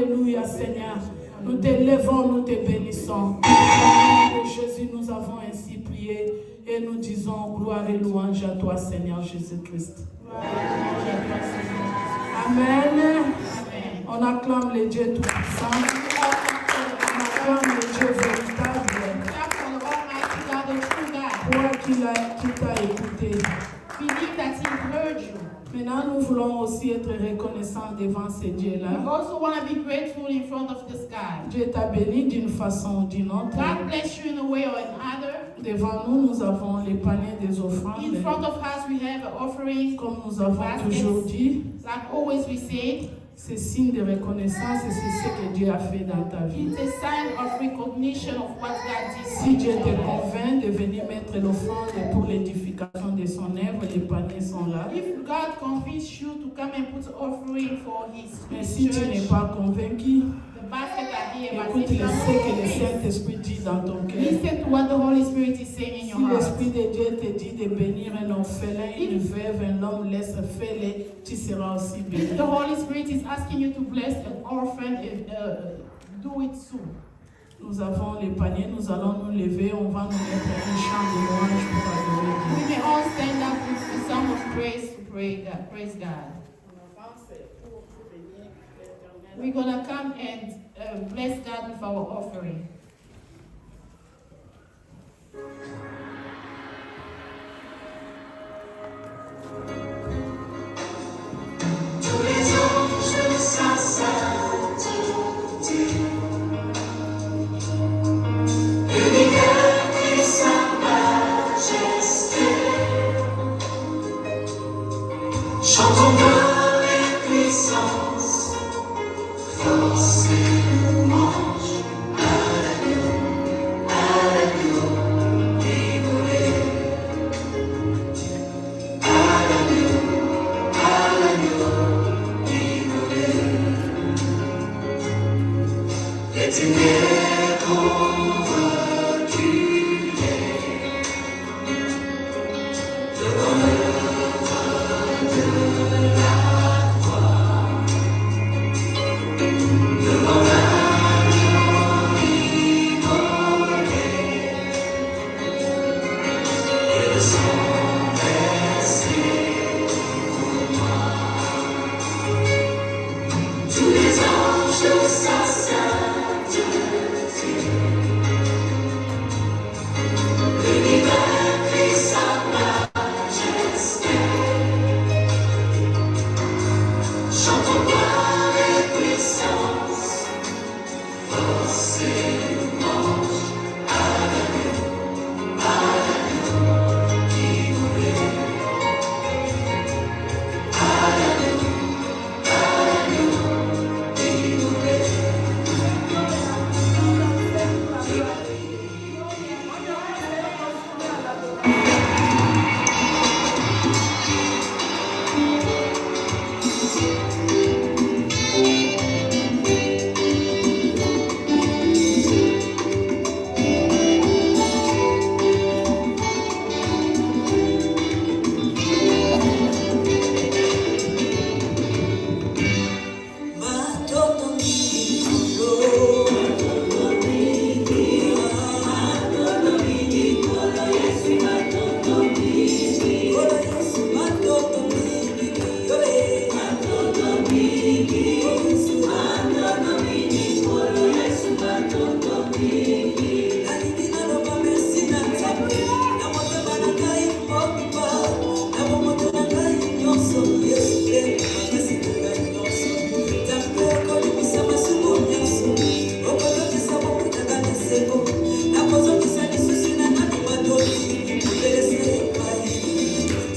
Alléluia, Seigneur. Nous t'élevons, nous te bénissons. Au nom de Jésus, nous avons ainsi prié et nous disons gloire et louange à toi, Seigneur Jésus-Christ. Amen. On acclame le Dieu tout-puissant. On acclame le Dieu véritable. Toi qui t'a écouté. Maintenant, nous voulons aussi être reconnaissants devant ce Dieu-là. We also want to be grateful in front of this God. Dieu t'a béni d'une façon ou d'une autre. God bless you in a way or another. Devant nous, nous avons les paniers des offrandes. In front of us, we have an offering. Comme nous avons toujours dit, like always we say, c'est signe de reconnaissance et c'est ce que Dieu a fait dans ta vie. It's a sign of recognition of what God did. Si Dieu te convainc de venir mettre l'offrande pour l'édification de son œuvre, les paniers sont là. If God convinces you to come and put offering for His Mais si tu n'es pas convaincu, the basket are here, écoute ce que le Saint-Esprit dit dans ton cœur. Listen to what the Holy Spirit is saying in your Si heart. l'Esprit de Dieu te dit de bénir un orphelin, une veuve, un homme, laisse faire, tu seras aussi béni. If the Holy Spirit is asking you to bless an orphan, do it soon. Nous avons les paniers, nous allons nous lever, on va nous mettre un chant de louange pour adorer Dieu. We may all stand up with the song of praise to praise God. We're going to come and bless God with our offering. Tous les anges sa sainteté, l'univers et sa majesté, chantons gloire et puissance, force et louange à l'agneau immolé, à l'agneau immolé. Les ténèbres ont reculé devant l'œuvre de la croix, devant l'agneau immolé, et le sang versé pour moi. Tous les anges sa sainteté, l'univers crie sa majesté, chantons gloire et puissance, force et louange à l'agneau immolé, à l'agneau immolé.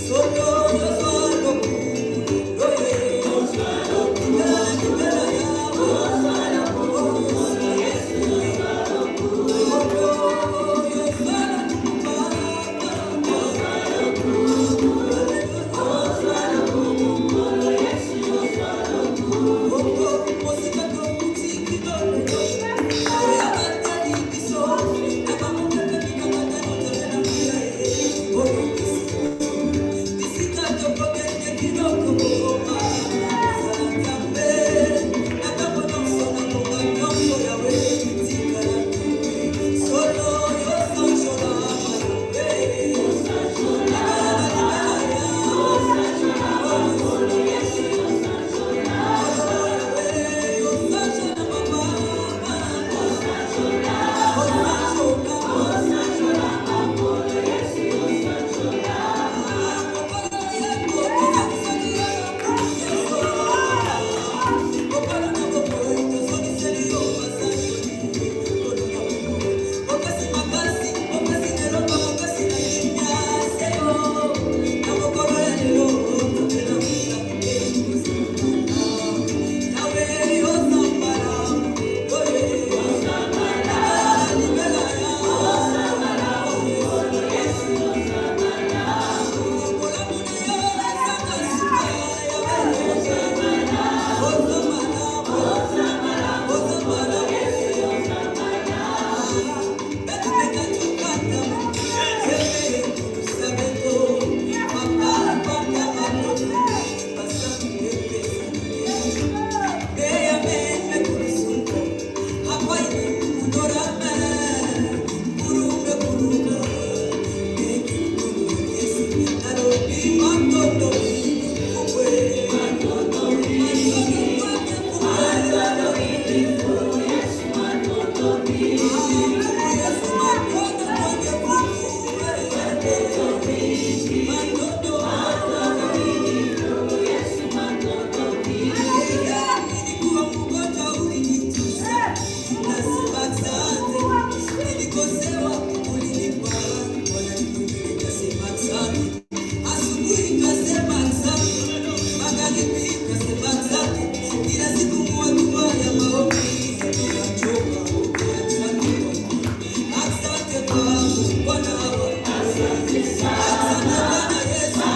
Solo Asante Bwana Yesu.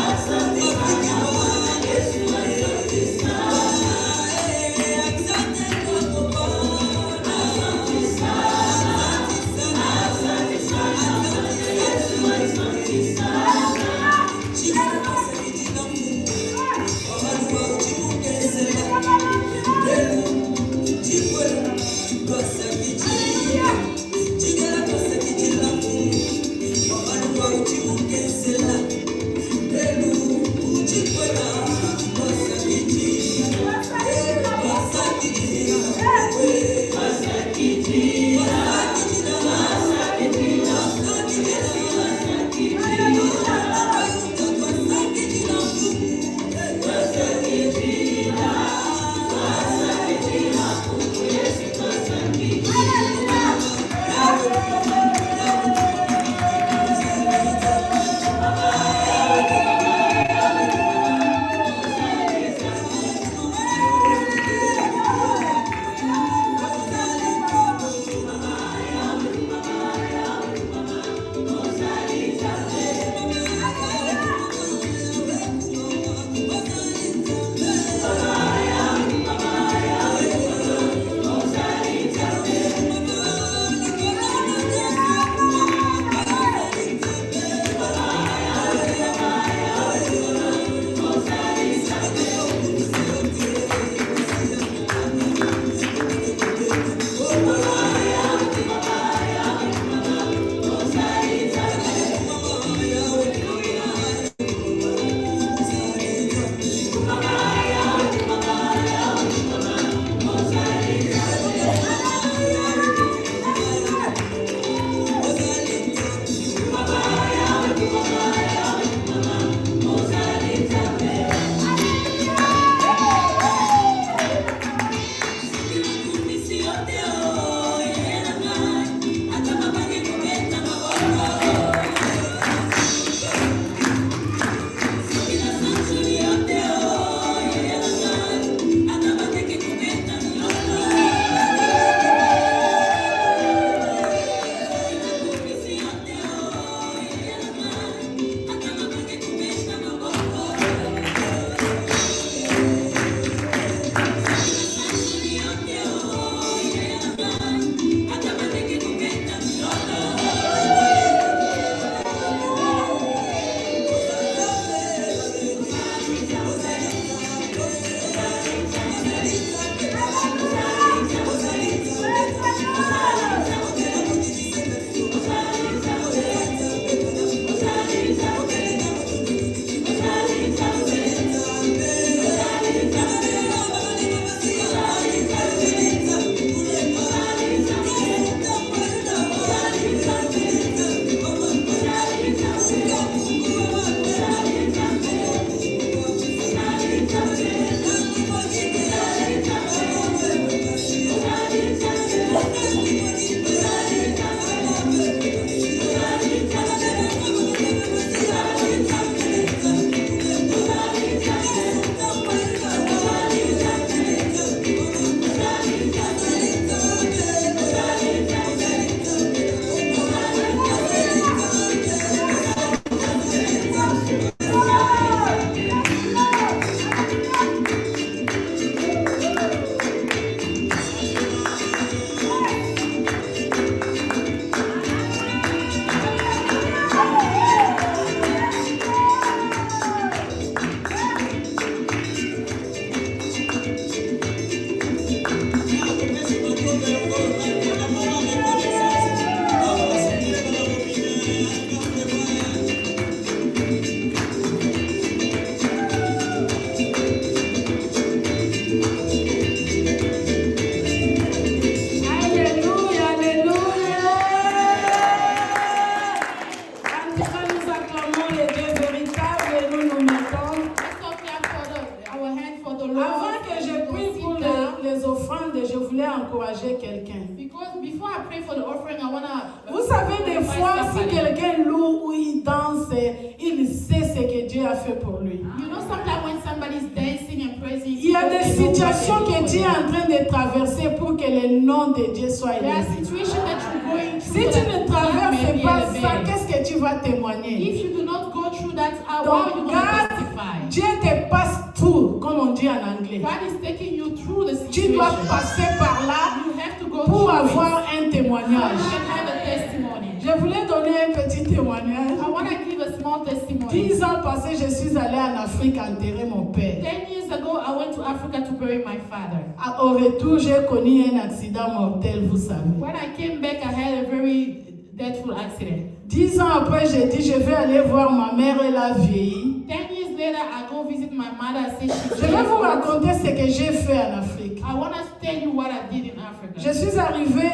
sait ce que Dieu a fait pour lui. You know, sometimes when somebody's dancing and praising, Il y a des they know what situations they're que doing. Dieu est en train de traverser pour que le nom de Dieu soit There are élevé. situations that you're going Si through tu that ne God may traverses be pas ça, elevated. qu'est-ce que tu vas témoigner? If you do not go through that, how are you Donc, going to God, testify? Dieu te passe tout, comme on dit en anglais. God is taking you through the Tu situation. dois passer par là You have to go pour through avoir un it. So témoignage. you can have a testimony. Je voulais donner un petit témoignage. I want to give a small testimony. 10 ans passés, je suis allée en Afrique enterrer mon père. 10 years ago, I went to Africa to bury my father. Au retour, j'ai connu un accident mortel, vous savez. When I came back, I had a very dreadful accident. 10 ans après, j'ai dit, je vais aller voir ma mère, elle a vieilli. 10 years later, I go visit my mother. I say Je vais vous raconter ce que j'ai fait en Afrique. I want to tell you what I did in Africa. Je suis arrivée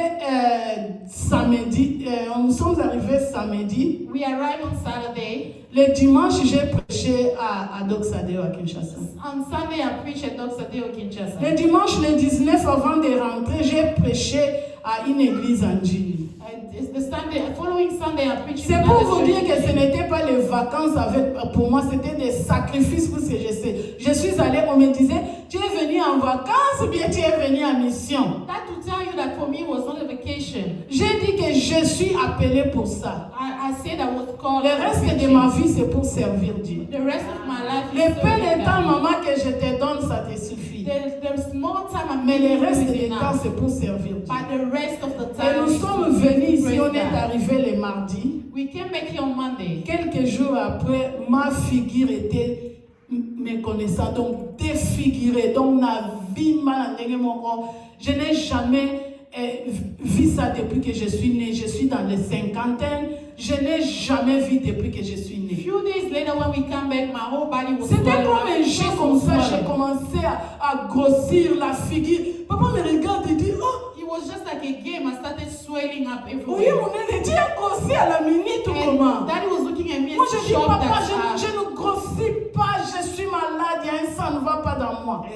samedi, nous sommes arrivés samedi. We arrived on Saturday. Le dimanche, j'ai prêché à Doxadeo à Kinshasa. On Sunday, I preached at Doxadeo, Kinshasa. Le dimanche, le 19, avant de rentrer, j'ai prêché à une église en Gili. The following Sunday, I preached. C'est pour vous dire que ce n'était pas les vacances pour moi, c'était des sacrifices pour ce que je sais. Je suis allée, on me disait, tu es venu en vacances ou bien tu es venu en mission. That to tell you that for me was not a vacation. J'ai dit que je suis appelée pour ça. I said I was called. Le reste de ma vie, c'est pour servir Dieu. The rest of my life. Le peu de temps, maman, que je te donne, ça te suffit. The small time I'm Mais le making reste is du temps, enough. c'est pour servir Dieu. But the rest of the Et time. nous is sommes to venus ici, praise on est God. arrivé le mardi. We came back here on Monday. Quelques jours après, ma figure était méconnaissante, donc défigurée. Donc, la vie mal en je n'ai jamais vu ça depuis que je suis née. Je suis dans les cinquantaines. Je n'ai jamais vu depuis que je suis née. Few days later, when we come back, my whole body was C'était swollen. comme un jeu comme ça. J'ai Swollen. commencé à grossir la figure. Papa me regarde et dit, oh, It was just like a game. I started swelling up oui, everywhere. mon aîné, tu as grossi à la minute ou comment? And Daddy was looking at me Moi, and je dis, shocked papa, that je ne grossis pas, je suis malade, il y a un sang ne va pas dans moi.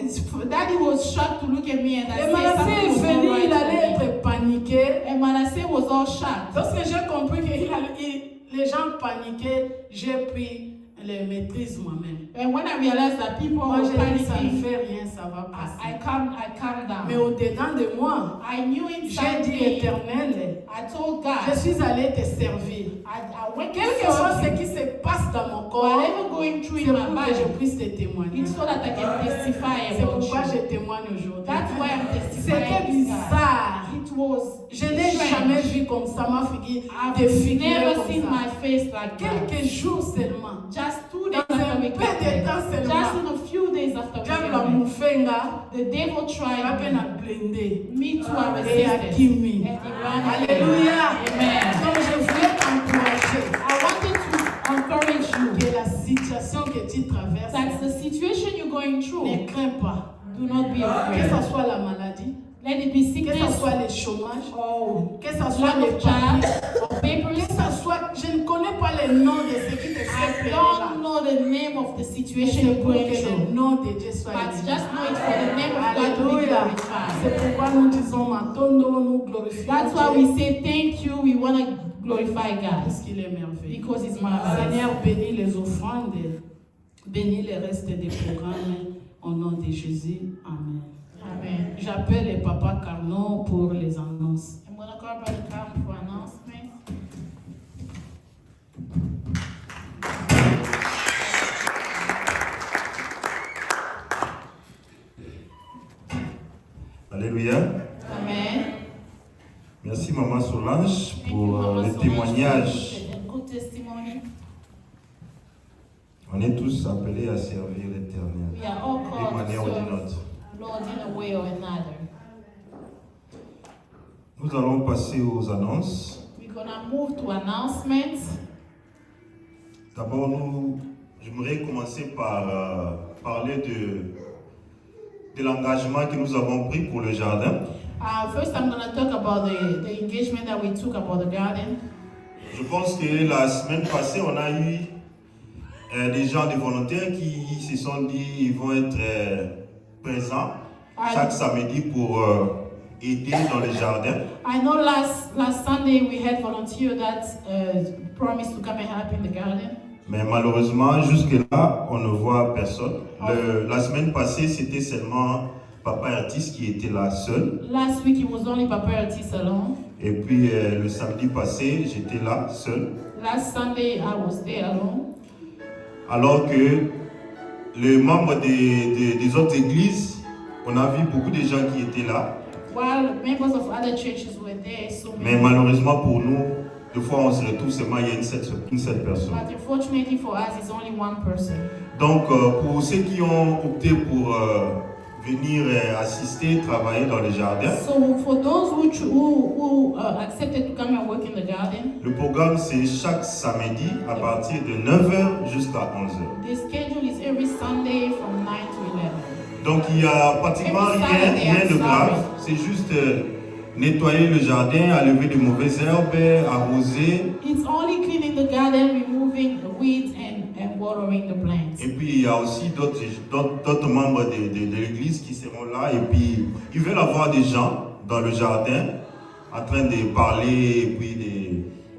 Daddy was shocked to look at me and I Et said Manasseh something est was not venu, right il with allait me. être paniqué. And Manasseh was all shocked. Lorsque j'ai compris que les gens paniquaient, j'ai pris les maîtrises moi-même. And when I realized that people Moi, were j'ai dit, ça ne panicking, fait rien, ça va passer. I calmed Mais down. au-dedans de moi, I knew j'ai inside dit, me, Éternel, I told je God, suis allé te servir. I went Quel que to soit serve ce you. qui se passe dans mon corps, Whatever going through c'est in pour my que je body, puisse te témoigner. it's so that I can testify C'est about pourquoi you. je témoigne aujourd'hui. That's why I'm C'était testifying. God. bizarre. It was Je n'ai strange. jamais vu comme ça ma figure I've défigurée never comme seen ça. my face like that. Quelques jours seulement. Just 2 days Dans after un we peu came de back. temps Just seulement. in a few days after we Diable came a back. moufenga, The devil tried peine me. à blender. Me too, I Et à resisted. Kimi. And he ran away. Alléluia. Amen. Donc je voulais t'encourager I wanted to encourage you que la situation que tu traverses, that the situation you're going ne through, crains pas. do not be Que afraid. ce soit la maladie, Let it be que ce sickness soit le chômage, or que ce soit lack les of jobs papiers, or que papers. ce soit, je ne connais pas le nom de ce qui te fait I pleurer là. don't know the name of the situation C'est you're pour going que le through, nom de Dieu soit but élevé. just know it's for the name of God to be Alléluia. glorified. C'est pourquoi nous disons Matondo, nous glorifions That's why Dieu we say thank you. We want to glorify God parce qu'il est merveilleux. because He's marvelous. Seigneur, bénis les offrandes, bénis le reste des programmes au nom de Jésus. Amen. Amen. J'appelle le papa Carnot pour les annonces. I'm going to call Brother Carmen for announcement. Alléluia. Amen. Merci Maman Solange Thank you, pour Mama le Solange, témoignage. for the good testimony. On est tous appelés à servir l'Éternel We are all d'une called manière to ou d'une serve autre. Lord in a way or another. Nous allons passer aux annonces. We're going to move to announcements. D'abord, j'aimerais commencer par parler de l'engagement que nous avons pris pour le jardin. First, I'm going to talk about the engagement that we took about the garden. Je pense que la semaine passée, on a eu des gens, des volontaires qui se sont dit qu'ils vont être présents chaque samedi pour aider dans les jardins. I know last Sunday we had volunteers that promised to come and help in the garden. Mais malheureusement, jusque-là, on ne voit personne. La semaine passée, c'était seulement Papa Artis qui était là seul. Last week it was only Papa Artis alone. Et puis le samedi passé, j'étais là seul. Last Sunday I was there alone. Alors que les membres des autres églises, on a vu beaucoup de gens qui étaient là. While members of other churches were there, so Mais many. malheureusement pour nous, des fois on se retrouve seulement, il y a une seule personne. But unfortunately for us, it's only one person. Donc pour ceux qui ont opté pour venir assister, travailler dans le jardin, So for those who accepted to come and work in the garden, le programme c'est chaque samedi à partir de 9h jusqu'à 11h. the schedule is every Sunday from 9 to 11. Donc il n'y a pratiquement rien de grave, c'est juste nettoyer le jardin, enlever de mauvaises herbes, arroser. It's only cleaning the garden, removing the weeds and watering the plants. Et puis il y a aussi d'autres membres de l'église qui seront là et puis ils veulent avoir des gens dans le jardin en train de parler et puis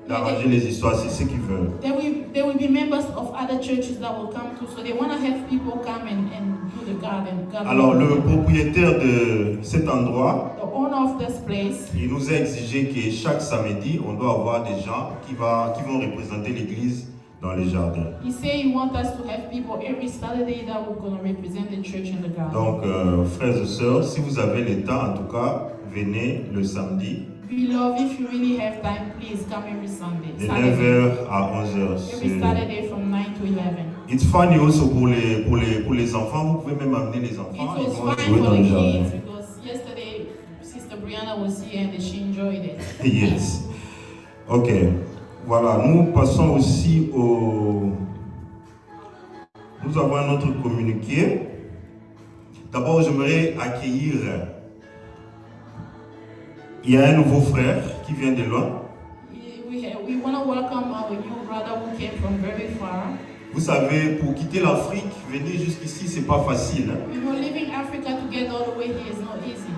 d'arranger les histoires, c'est ce qu'ils veulent. There will be members of other churches that will come too, so they want to have people come and do the garden. Alors le propriétaire de cet endroit, The owner of this place, il nous a exigé que chaque samedi, on doit avoir des gens qui vont représenter l'église dans les jardins. he said he wants us to have people every Saturday that we're going to represent the church in the garden. Donc frères et sœurs, si vous avez le temps, en tout cas, venez le samedi Beloved, if you really have time, please come every Sunday. de Saturday. 9h à 11h. Every Saturday from 9 to 11. It's funny also pour les enfants, vous pouvez même amener les It enfants, ils was vont fine jouer for dans the le kids jardin. because yesterday Sister Brianna was here and she enjoyed it. Yes. Ok. Voilà, nous passons aussi au... Nous avons un autre communiqué. D'abord, j'aimerais accueillir... Il y a un nouveau frère qui vient de loin. We want to welcome our new brother who came from very far. Vous savez, pour quitter l'Afrique, venir jusqu'ici, c'est pas facile. Hein? You know, leaving Africa to get all the way here is not easy.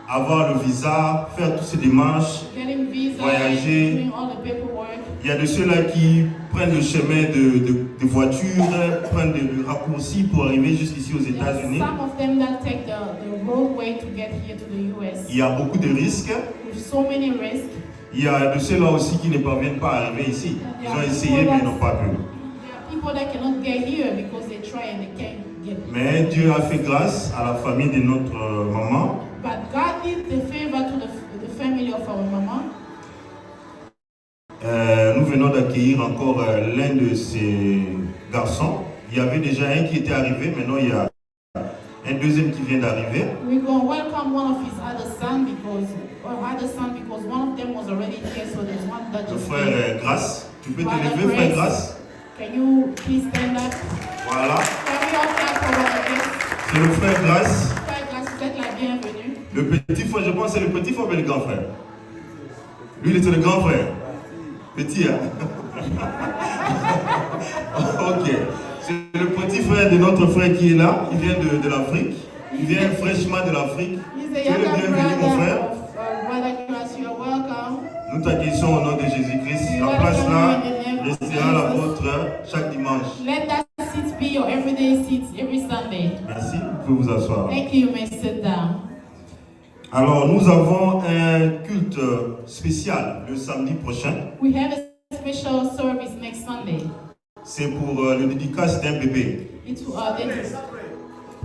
Avoir le visa, faire toutes ces démarches. Getting visa, Voyager. doing all the paperwork. Il y a de ceux-là qui prennent le chemin de voiture, prennent des raccourcis pour arriver jusqu'ici aux There are États-Unis. some of them that take the roadway to get here to the US. Il y a beaucoup de risques. With so many risks. Il y a de ceux-là aussi qui ne parviennent pas à arriver ici. Ils ont essayé mais n'ont pas pu. There are people that cannot get here because they try and they can't get here. Mais Dieu a fait grâce à la famille de notre maman. But God did the favor to the family of our mama. Nous venons d'accueillir encore l'un de ces garçons. Il y avait déjà un qui était arrivé, maintenant il y a un deuxième qui vient d'arriver. We're going to welcome one of his other sons because one of them was already here, so there's one that Le just frère came. Grâce. Tu peux te Brother lever, frère Grace. Grâce? Can you please stand up? Voilà. Can we all clap for Brother Grace? C'est le frère Grâce. Frère Grace, vous êtes la bienvenue. Le petit frère, je pense que c'est le petit frère ou le grand frère? Lui, il était le grand frère. Petit, hein? Ok. C'est le petit frère de notre frère qui est là. Il vient de l'Afrique. Il vient fraîchement de l'Afrique. He's Tu the es le younger bienvenu, mon frère. brother of Brother Grace. You are welcome. Nous t'accueillons au nom de Jésus-Christ. La place là restera la vôtre chaque dimanche. Let that seat be your everyday seat every Sunday. Merci. Vous pouvez vous asseoir. Thank you. You may sit down. Alors, nous avons un culte spécial le samedi prochain. We have a special service next Sunday. C'est pour le dédicace d'un bébé. It's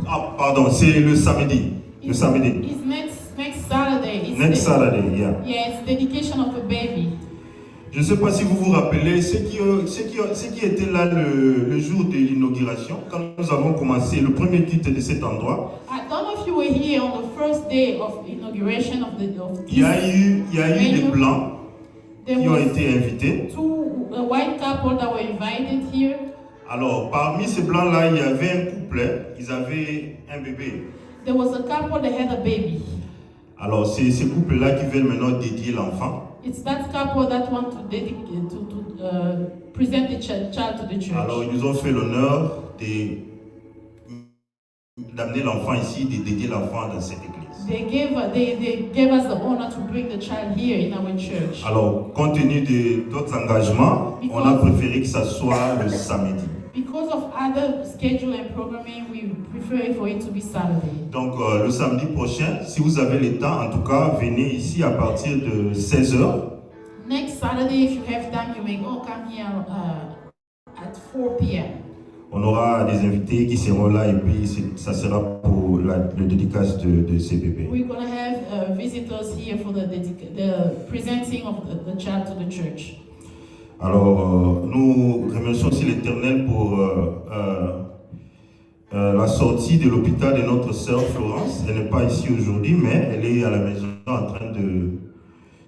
Ah, pardon, c'est le samedi. Le samedi. It's next Saturday. It's Next Saturday, yeah. Yeah, it's dedication of a baby. Je ne sais pas si vous vous rappelez, ceux qui étaient là le jour de l'inauguration, quand nous avons commencé le premier culte de cet endroit, I don't know if you were here on the first day of inauguration of il y a eu des blancs There qui ont was été invités. two white couple that were invited here. Alors, parmi ces blancs-là, il y avait un couple, ils avaient un bébé. There was a couple that had a baby. Alors, c'est ces couples-là qui veulent maintenant dédier l'enfant. It's that couple that want to dedicate present the child to the church. Alors, ils nous ont fait l'honneur d'amener l'enfant ici, de dédier l'enfant dans cette église. They gave us the honor to bring the child here in our church. Alors, compte tenu d'autres engagements, on a préféré que ça soit le samedi. Because of other schedule and programming, we prefer for it to be Saturday. Donc, le samedi prochain, si vous avez le temps, en tout cas, venez ici à partir de 16h. Next Saturday, if you have time, you may all come here at 4 p.m. On aura des invités qui seront là et puis ça sera pour le dédicace de ces bébés. We're going to have visitors here for the presenting of the child to the church. Alors, nous remercions aussi l'Éternel pour la sortie de l'hôpital de notre sœur Florence. Elle n'est pas ici aujourd'hui, mais elle est à la maison en train de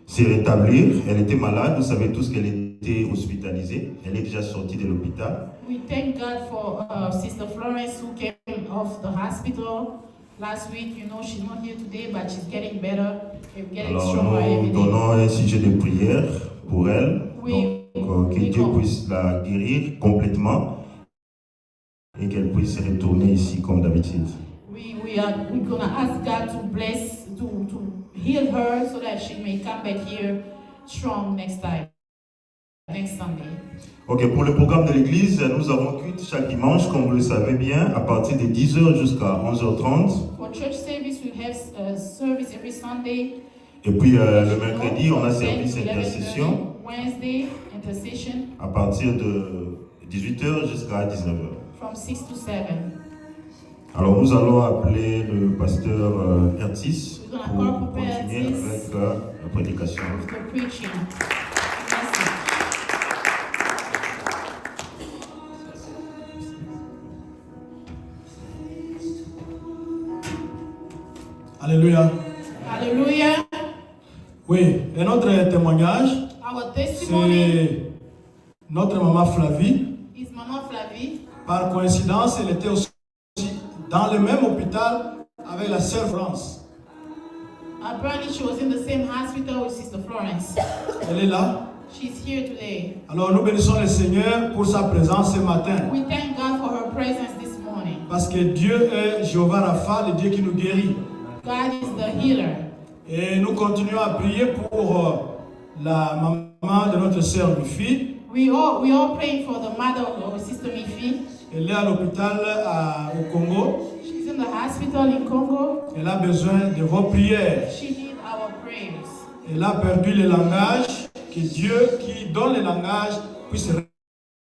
se rétablir. Elle était malade, vous savez tous qu'elle était hospitalisée. Elle est déjà sortie de l'hôpital. We thank God for Sister Florence who came off the hospital last week. You know, she's not here today, but she's getting better. Getting Alors, stronger every nous day. donnons un sujet de prière pour elle. Donc, que Dieu puisse la guérir complètement et qu'elle puisse retourner ici comme d'habitude. We're gonna ask God to bless, to heal her so that she may come back here strong next Sunday. Ok, pour le programme de l'église, nous avons culte chaque dimanche, comme vous le savez bien, à partir de 10h jusqu'à 11h30. For church service, we have service every Sunday. Et puis le mercredi, on a service intercession Wednesday, intercession. à partir de 18h jusqu'à 19h. From 6 to 7. Alors nous allons appeler le pasteur Ertis We're pour gonna call continuer Ertis. avec la prédication. With the preaching. Alléluia. Hallelujah. Oui, et notre témoignage, Our testimony c'est notre maman Flavie. is Mama Flavie. Par coïncidence, elle était aussi dans le même hôpital avec la sœur France. Apparently, she was in the same hospital with Sister Florence. Elle est là. She's here today. Alors nous bénissons le Seigneur pour sa présence ce matin. We thank God for her presence this morning. Parce que Dieu est Jéhovah Rapha, le Dieu qui nous guérit. God is the healer. Et nous continuons à prier pour la maman de notre sœur Luffy. We all praying for the mother of Sister Mifi. Elle est à l'hôpital au Congo. She's in the hospital in Congo. Elle a besoin de vos prières. She needs our prayers. Elle a perdu le langage. Que Dieu qui donne le langage puisse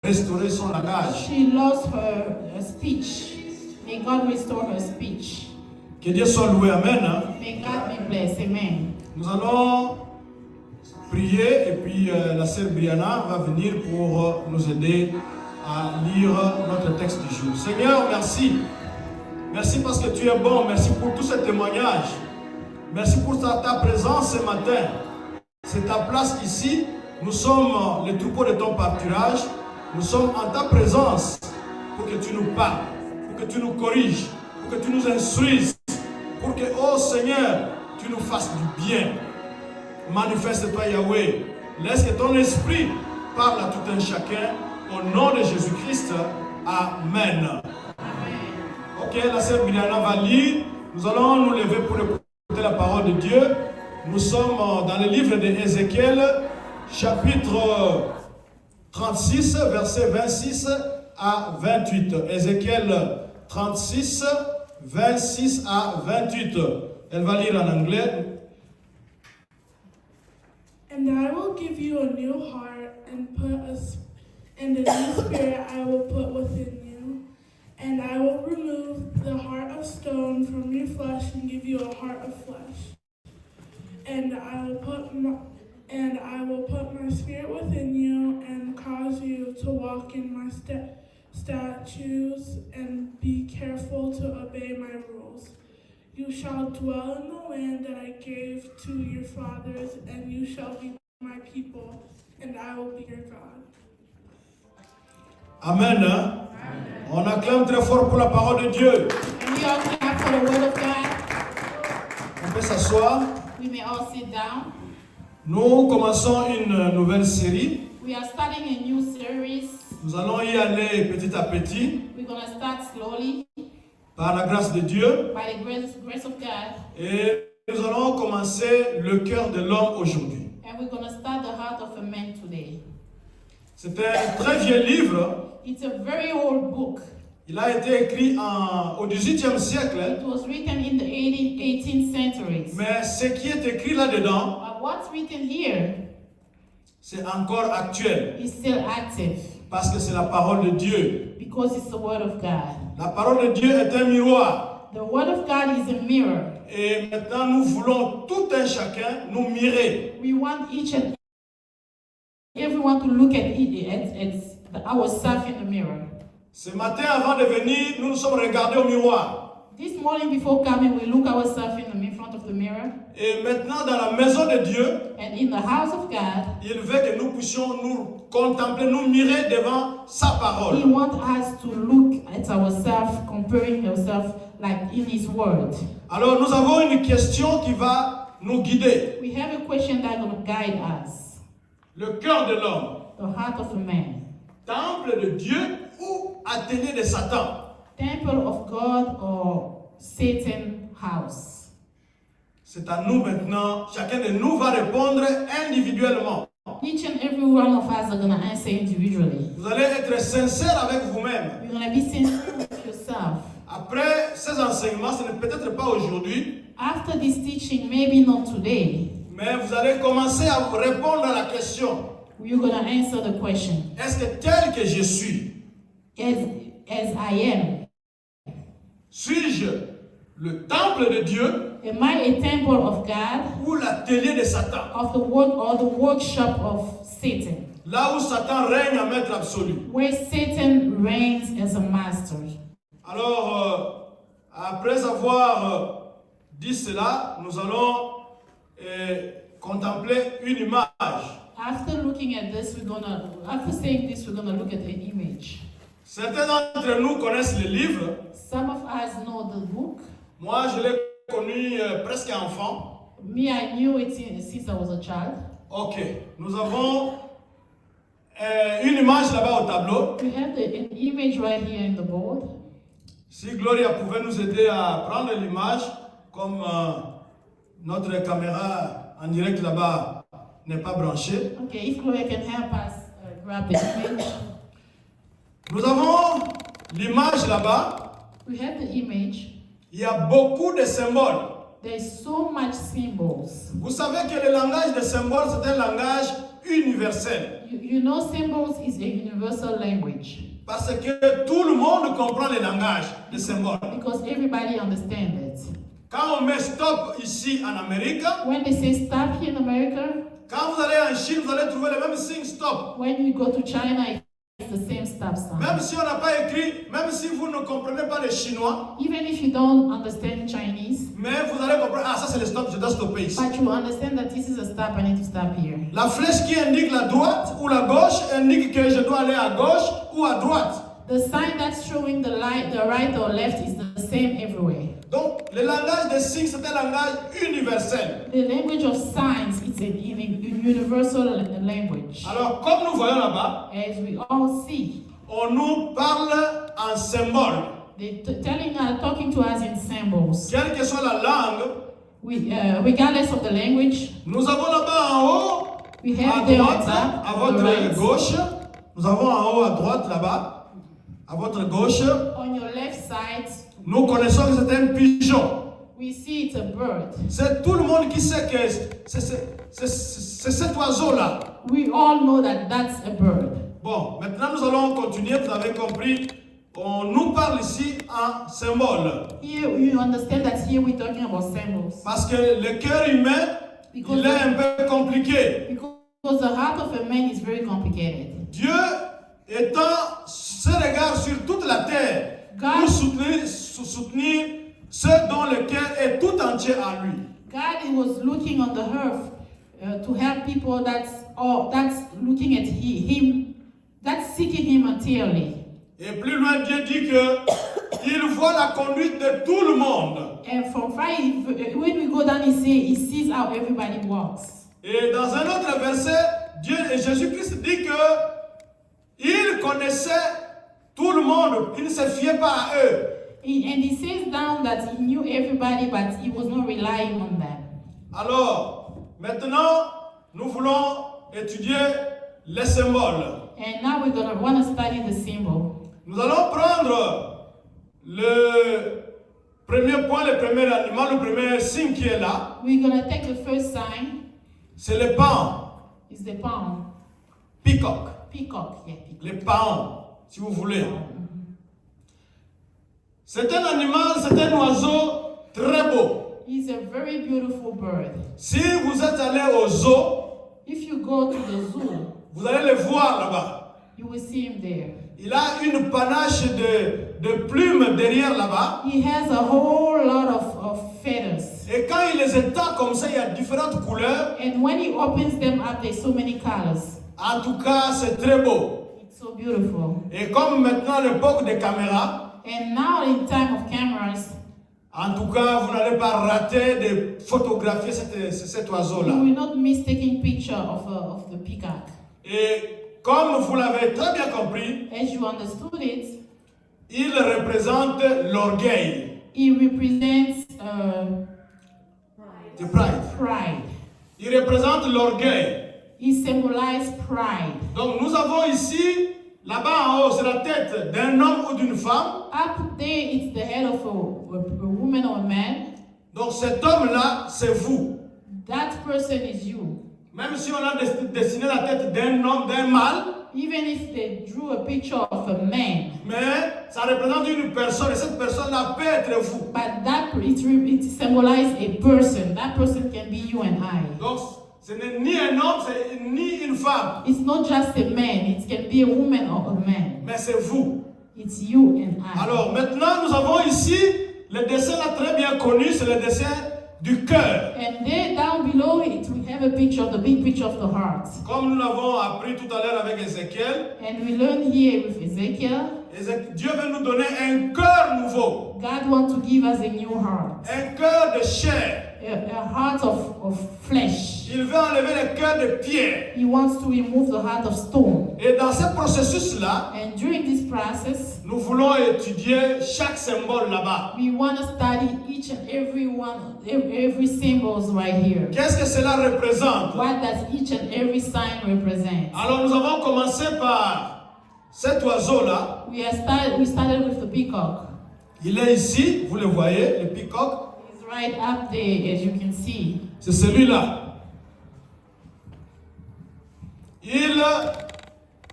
restaurer son langage. She lost her speech. May God restore her speech. Que Dieu soit loué. Amen. May God be blessed. Amen. Nous allons prier et puis la sœur Brianna va venir pour nous aider à lire notre texte du jour. Seigneur, merci. Merci parce que tu es bon. Merci pour tous ces témoignages. Merci pour ta présence ce matin. C'est ta place ici. Nous sommes les troupeaux de ton pâturage. Nous sommes en ta présence pour que tu nous parles, pour que tu nous corriges, pour que tu nous instruises, pour que, oh Seigneur, tu nous fasses du bien. Manifeste-toi, Yahweh. Laisse que ton esprit parle à tout un chacun. Au nom de Jésus-Christ. Amen. Ok, la sœur Brianna va lire. Nous allons nous lever pour écouter la parole de Dieu. Nous sommes dans le livre d'Ézéchiel, chapitre 36, versets 26 à 28. Ézéchiel 36, 26 à 28. Elle va lire en anglais. And I will give you a new heart and a new spirit I will put within you. And I will remove the heart of stone from your flesh and give you a heart of flesh. And I will put my spirit within you and cause you to walk in my statutes and be careful to obey my rules. You shall dwell in the land that I gave to your fathers, and you shall be my people, and I will be your God. Amen. On acclame très fort pour la parole de Dieu. And we all clap for the word of God. On peut s'asseoir. We may all sit down. Nous commençons une nouvelle série. We are starting a new series. Nous allons y aller petit à petit. We're going to start slowly par la grâce de Dieu. by the grace of God. Et nous allons commencer le cœur de l'homme aujourd'hui. And we're going to start the heart of a man today. C'est un très vieux livre. It's a very old book. Il a été écrit au XVIIIe siècle. It was written in the 18th centuries. Mais ce qui est écrit là-dedans, But what's written here c'est encore actuel. is still active Parce que c'est la parole de Dieu. because it's the Word of God. La parole de Dieu est un miroir. The Word of God is a mirror. Et maintenant, nous voulons tout un chacun nous mirer. We want each and everyone to look at ourselves in the mirror. Ce matin, avant de venir, nous nous sommes regardés au miroir. This morning before coming, we look ourselves in front of the mirror. Et maintenant, dans la maison de Dieu, And in the house of God, il veut que nous puissions nous contempler, nous mirer devant sa He parole. wants us to look at ourselves, comparing ourselves like in His Word. Alors, nous avons une question qui va nous guider. We have a question that will guide us. Le cœur de l'homme, The heart of a man. temple de Dieu ou atelier de Satan? Temple of God or Satan house? C'est à nous maintenant, chacun de nous va répondre individuellement. Each and every one of us are going to answer individually. Vous allez être sincère avec vous-même. You're going to be sincere with yourself. Après ces enseignements, ce n'est peut-être pas aujourd'hui, After this teaching, maybe not today, mais vous allez commencer à vous répondre à la question. you're going to answer the question. Est-ce que tel que je suis, As I am, suis-je le temple de Dieu am I a temple of God, ou l'atelier de Satan? of the work or the workshop of Satan, Là où Satan règne en maître absolu. where Satan reigns as a master? Alors, après avoir dit cela, nous allons contempler une image. After looking at this, after saying this, we're gonna look at an image. Certains d'entre nous connaissent le livre. Some of us know the book. Moi, je l'ai connu presque enfant. Me, I knew it since I was a child. Ok, nous avons une image là-bas au tableau. We have an image right here in the board. Si Gloria pouvait nous aider à prendre l'image, comme notre caméra en direct là-bas n'est pas branchée. Okay, if Gloria can help us grab the image. Nous avons l'image là-bas. We have the image. Il y a beaucoup de symboles. There's so much symbols. Vous savez que le langage des symboles, c'est un langage universel. You know, symbols is a universal language Parce que tout le monde comprend le langage des symboles. because everybody understands it. Quand on met stop ici en Amérique, When they say stop here in America, quand vous allez en Chine, vous allez trouver le même signe stop. when you go to China, it's the same stop sign. Même si on n'a pas écrit, même si vous ne comprenez pas le chinois, Even if you don't understand Chinese, mais vous allez comprendre, ah ça c'est le stop, je dois stopper ici. but you understand that this is a stop, I need to stop here. La flèche qui indique la droite ou la gauche indique que je dois aller à gauche ou à droite. The sign that's showing the right or left is the same everywhere. Donc, le langage des signes, c'est un langage universel. The language of signs is a universal language. Alors, comme nous voyons là-bas, As we all see, on nous parle en symbole. they're talking to us in symbols. Quelle que soit la langue, Regardless of the language, nous avons là-bas en haut, we à have there on droite, top, à on the votre right. gauche. Nous avons en haut à droite là-bas, à votre gauche. On your left side, Nous connaissons que c'est un pigeon. we see it's a bird. C'est tout le monde qui sait que c'est cet oiseau-là. We all know that that's a bird. Bon, maintenant nous allons continuer. Vous avez compris, on nous parle ici en symbole. Here you understand that here we're talking about symbols. Parce que le cœur humain, Because il est un peu compliqué. Because the heart of a man is very complicated. Dieu étend ses regards sur toute la terre God- pour soutenir ceux dont le cœur est tout entier à lui. God was looking on the earth to help people that's looking at him, that's seeking him entirely. Et plus loin, Dieu dit que il voit la conduite de tout le monde. And from far, when we go down, he sees how everybody walks. Et dans un autre verset, Dieu et Jésus-Christ dit que il connaissait tout le monde, il ne se fiait pas à eux. And he says down that he knew everybody, but he was not relying on them. Alors, maintenant, nous voulons étudier les symboles. And now we're gonna want to study the symbol. Nous allons prendre le premier point, le premier animal, le premier signe qui est là. We're gonna take the first sign. C'est le paon, Is the palm. peacock, Peacock, yeah, peacock. le paon, si vous voulez. C'est un animal, c'est un oiseau très beau. He's a very beautiful bird. Si vous êtes allé au zoo, If you go to the zoo, vous allez le voir là-bas. you will see him there. Il a une panache de plumes derrière là-bas. He has a whole lot of feathers. Et quand il les étend comme ça, il y a différentes couleurs. And when he opens them up, there's so many colors. En tout cas, c'est très beau. It's so beautiful. Et comme maintenant l'époque des caméras, And now in time of cameras, en tout cas, vous n'allez pas rater de photographier cet you oiseau-là. will not miss taking picture of the peacock. Et comme vous l'avez très bien compris, As you understood it, il représente l'orgueil, he represents the pride. pride. Il représente l'orgueil. He symbolizes pride. Donc nous avons ici, là-bas en haut, c'est la tête d'un homme ou d'une femme. Up there, it's the head of a woman or a man. Donc cet homme-là, c'est vous. That person is you. Même si on a dessiné la tête d'un homme, d'un mâle, Even if they drew a picture of a man, mais ça représente une personne et cette personne-là peut être vous. but it symbolizes a person. That person can be you and I. Donc ce n'est ni un homme, c'est ni une femme, It's not just a man. It can be a woman or a man. mais c'est vous. It's you and I. Alors maintenant, nous avons ici le dessin là très bien connu, c'est le dessin du cœur. And there, down below it, we have a picture, the big picture of the heart. Comme nous l'avons appris tout à l'heure avec Ézéchiel, And we learn here with Ezekiel, Dieu veut nous donner un cœur nouveau, God wants to give us a new heart, un cœur de chair. a heart of flesh. Il veut enlever le cœur de pierre. He wants to remove the heart of stone. Et dans ce processus-là, And during this process, nous voulons étudier chaque symbole là-bas. we want to study each and every one, every symbols right here. Qu'est-ce que cela représente? What does each and every sign represent? Alors nous avons commencé par cet oiseau-là. We started with the peacock. Il est ici, vous le voyez, le peacock. It's right up there, as you can see. C'est celui-là.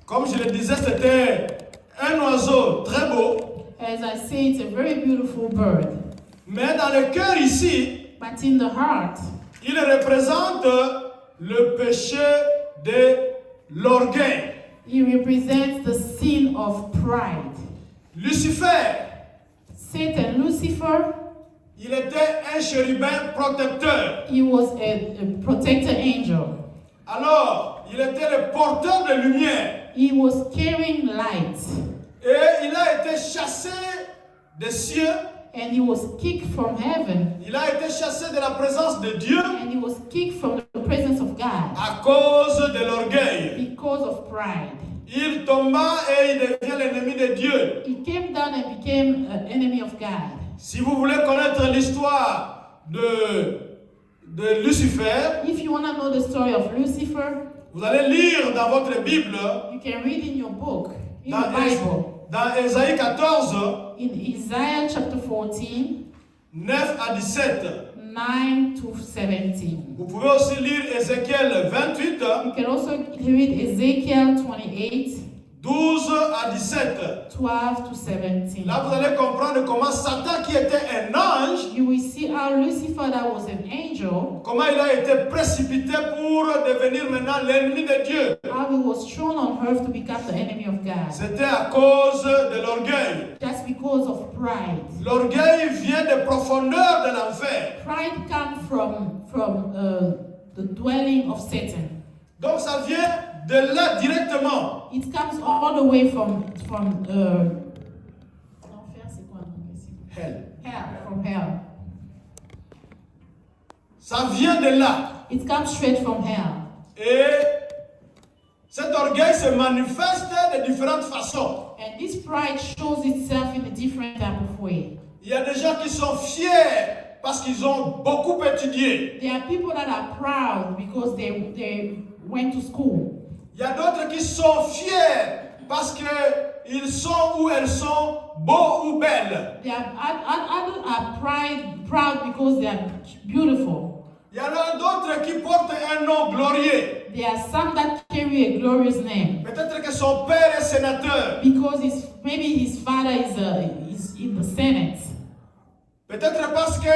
Comme je le disais, c'était un oiseau très beau. As I say, it's a very beautiful bird. Mais dans le cœur ici, But in the heart, il représente le péché de l'orgueil. he represents the sin of pride. Lucifer, Satan, Lucifer, il était un chérubin protecteur. he was a protector angel. Alors, il était le porteur de lumière. He was carrying light. Et il a été chassé des cieux. And he was kicked from heaven. Il a été chassé de la présence de Dieu And he was kicked from the presence of God à cause de l'orgueil. because of pride. Il tomba et il devient l'ennemi de Dieu. He came down and became an enemy of God. Si vous voulez connaître l'histoire de Lucifer, If you want to know the story of Lucifer, vous allez lire dans votre Bible, you can read in your book, in the dans, Bible, dans Ésaïe 14, in Isaiah chapter 14, 9 à 17. 9 to 17. Vous pouvez aussi lire Ézéchiel 28, You can also read Ezekiel 28, 12 à 17. 12 to 17. Là, vous allez comprendre comment Satan, qui était un ange, You will see how Lucifer, that was an angel, comment il a été précipité pour devenir maintenant l'ennemi de Dieu. how he was thrown on earth to become the enemy of God. C'était à cause de l'orgueil. Just because of pride. L'orgueil vient des profondeurs de l'enfer. Pride comes from the dwelling of Satan. Donc ça vient de là directement. It comes all the way from l'enfer, c'est quoi en anglais? Hell. Hell, from hell. Ça vient de là. It comes straight from hell. Et cet orgueil se manifeste de différentes façons. And this pride shows itself in a different type of way. Il y a des gens qui sont fiers parce qu'ils ont beaucoup étudié. There are people that are proud because they went to school. Il y a d'autres qui sont fiers parce qu'ils sont ou elles sont beaux ou belles. Others are proud because they are beautiful. Il y en a d'autres qui portent un nom glorieux. There are some that carry a glorious name Peut-être que son père est sénateur. because maybe his father is in the Senate. Peut-être parce que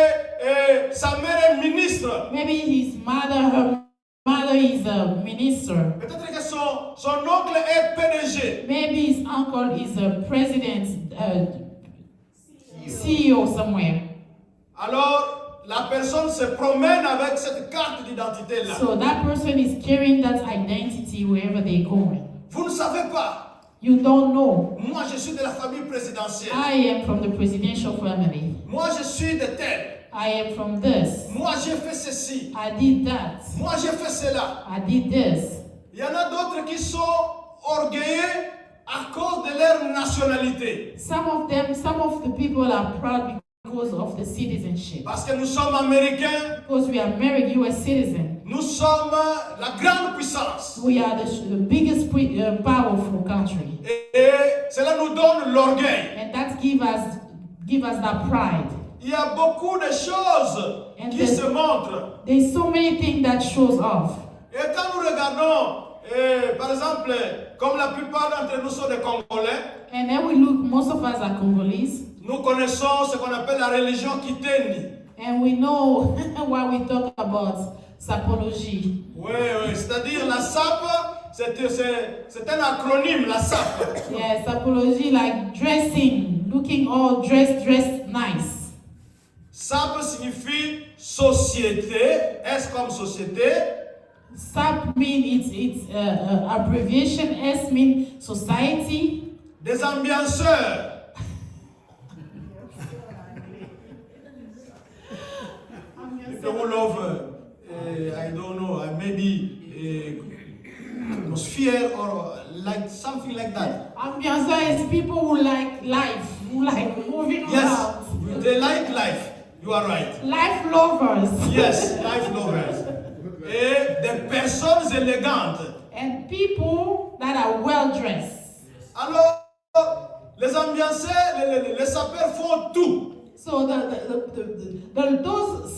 sa mère est ministre. Maybe her mother is a minister. Peut-être que son oncle est PDG. Maybe his uncle is a president, CEO somewhere. Alors, la personne se promène avec cette carte d'identité-là. So that person is carrying that identity wherever they're going. Vous ne savez pas. You don't know. Moi, je suis de la famille présidentielle. I am from the presidential family. Moi, je suis de tel. I am from this. Moi, j'ai fait ceci. I did that. Moi, j'ai fait cela. I did this. Il y en a d'autres qui sont orgueilleux à cause de leur nationalité. Some of the people are proud because of the citizenship. Parce que nous sommes américains, Because we are married U.S. citizens. nous sommes la grande puissance. We are the biggest powerful country. Et cela nous donne l'orgueil. And that give us that pride. Il y a beaucoup de choses qui se montrent. There's so many things that shows off. Et quand nous regardons, par exemple, comme la plupart d'entre nous sont des Congolais, And then we look, most of us are Congolese. nous connaissons ce qu'on appelle la religion Kiteni. And we know why we talk about sapology. Oui, c'est-à-dire la SAP, c'est un acronyme, la SAP. Yeah, sapology, like dressing, looking all dressed nice. SAP signifie société, S comme société. SAP means it's abbreviation. S means society. Des ambianceurs. People love, I don't know, maybe atmosphere or like something like that. Ambiance is people who like life, who like moving Yes, around. they like life. You are right. Life lovers. Yes, life lovers. Et des personnes élégantes. And people that are well dressed. Alors, les ambianceurs, les sapeurs font tout. So those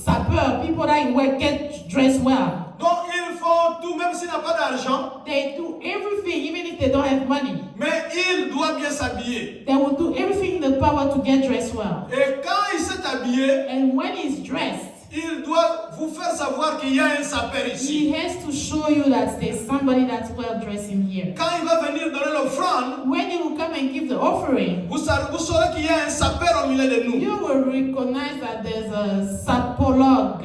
sapeurs, people that get dressed well, Donc, ils font tout, même s'ils n'ont pas d'argent. they do everything, even if they don't have money. Mais ils doivent bien s'habiller. They will do everything in the power to get dressed well. Et quand il s'est habillé, And when he's dressed, il doit vous faire savoir qu'il y a un sapeur ici. he has to show you that there's somebody that's well dressed in here. Quand il va venir donner l'offrande, When he will come and give the offering, vous saurez qu'il y a un sapeur au milieu de nous. you will recognize that there's a sapologue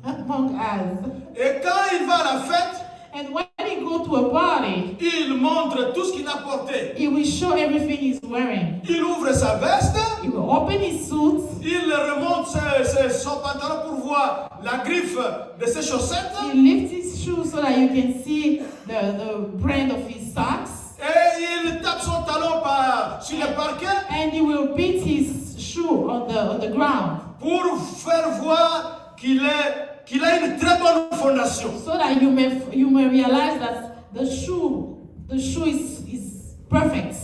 among us. Et quand il va à la fête, And when he go to a party, il montre tout ce qu'il a porté. he will show everything he's wearing. Il ouvre sa veste, He will open his suit. il remonte son pantalon pour voir la griffe de ses chaussettes. He lifts his shoes so that you can see the brand of his socks. Et il tape son talon sur le parquet And he will beat his shoe on the ground pour faire voir qu'il a une très bonne fondation. so that you may realize that the shoe is perfect.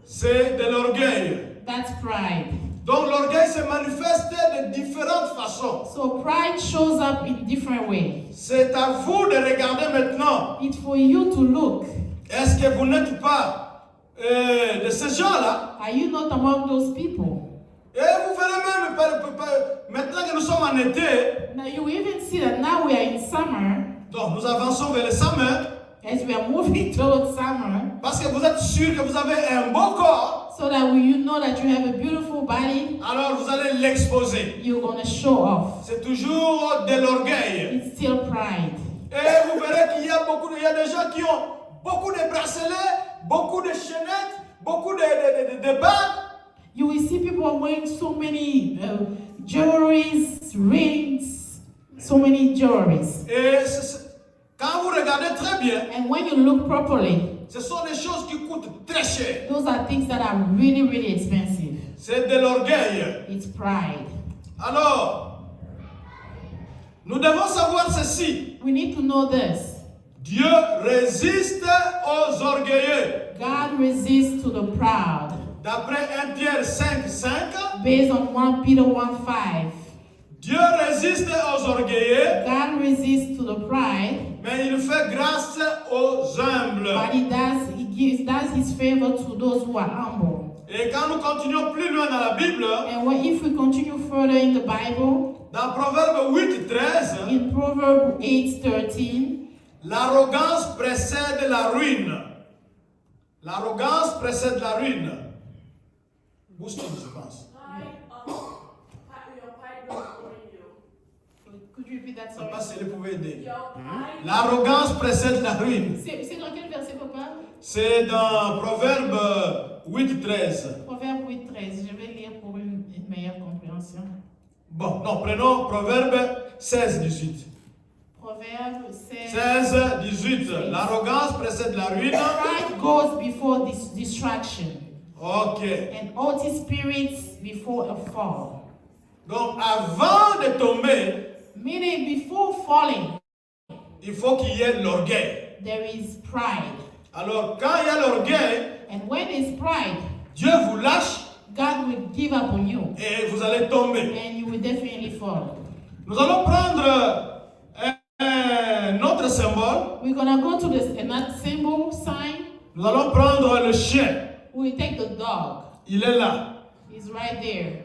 C'est de l'orgueil. That's pride. Donc l'orgueil se manifeste de différentes façons. So pride shows up in different ways. C'est à vous de regarder maintenant. It's for you to look. Est-ce que vous n'êtes pas de ces gens-là? Are you not among those people? Et vous verrez même, maintenant que nous sommes en été, Now you even see that now we are in summer, donc nous avançons vers le summer, as we are moving towards summer, parce que vous êtes sûr que vous avez un beau corps, so that you know that you have a beautiful body, alors vous allez l'exposer. you're going to show off. C'est toujours de l'orgueil. It's still pride. Et vous verrez qu'il y a des gens qui ont beaucoup de bracelets, beaucoup de chaînettes, beaucoup de bagues. You will see people wearing so many jewelries, rings, so many jewelries. Et quand vous regardez très bien, And when you look properly, ce sont des choses qui coûtent très cher. those are things that are really, really expensive. Ce C'est de l'orgueil. It's pride. Alors, nous devons savoir ceci. We need to know this. Dieu résiste aux orgueilleux. God resists to the proud. D'après 1 Pierre 5:5, Based on 1 Peter 1:5. Dieu résiste aux orgueilleux, God resists to the pride, mais il fait grâce aux humbles. but he does his favor to those who are humble. Et quand nous continuons plus loin dans la Bible, And if we continue further in the Bible, dans Proverbe 8:13, in Proverbs 8:13, l'arrogance précède la ruine. L'arrogance précède la ruine. Boston, je pense. could you repeat that, Je ne sais pas sorry? si elle pouvait aider. L'arrogance précède la ruine. C'est dans quel verset, papa? C'est dans Proverbe 8:13. Proverbe 8:13. Je vais lire pour une meilleure compréhension. Bon, non, prenons Proverbe 16:18. Proverbe 16. 16:18. L'arrogance précède la ruine. Pride goes before this distraction, Ok. and haughty spirits before a fall. Donc, avant de tomber, Meaning, before falling, il faut qu'il y ait l'orgueil. there is pride. Alors, quand il y a l'orgueil, And when it's pride, Dieu vous lâche God will give up on you, et vous allez tomber. and you will definitely fall. Nous allons prendre un autre symbole. We're gonna go to this another symbol sign. Nous allons prendre le chien. We take the dog. Il est là. He's right there.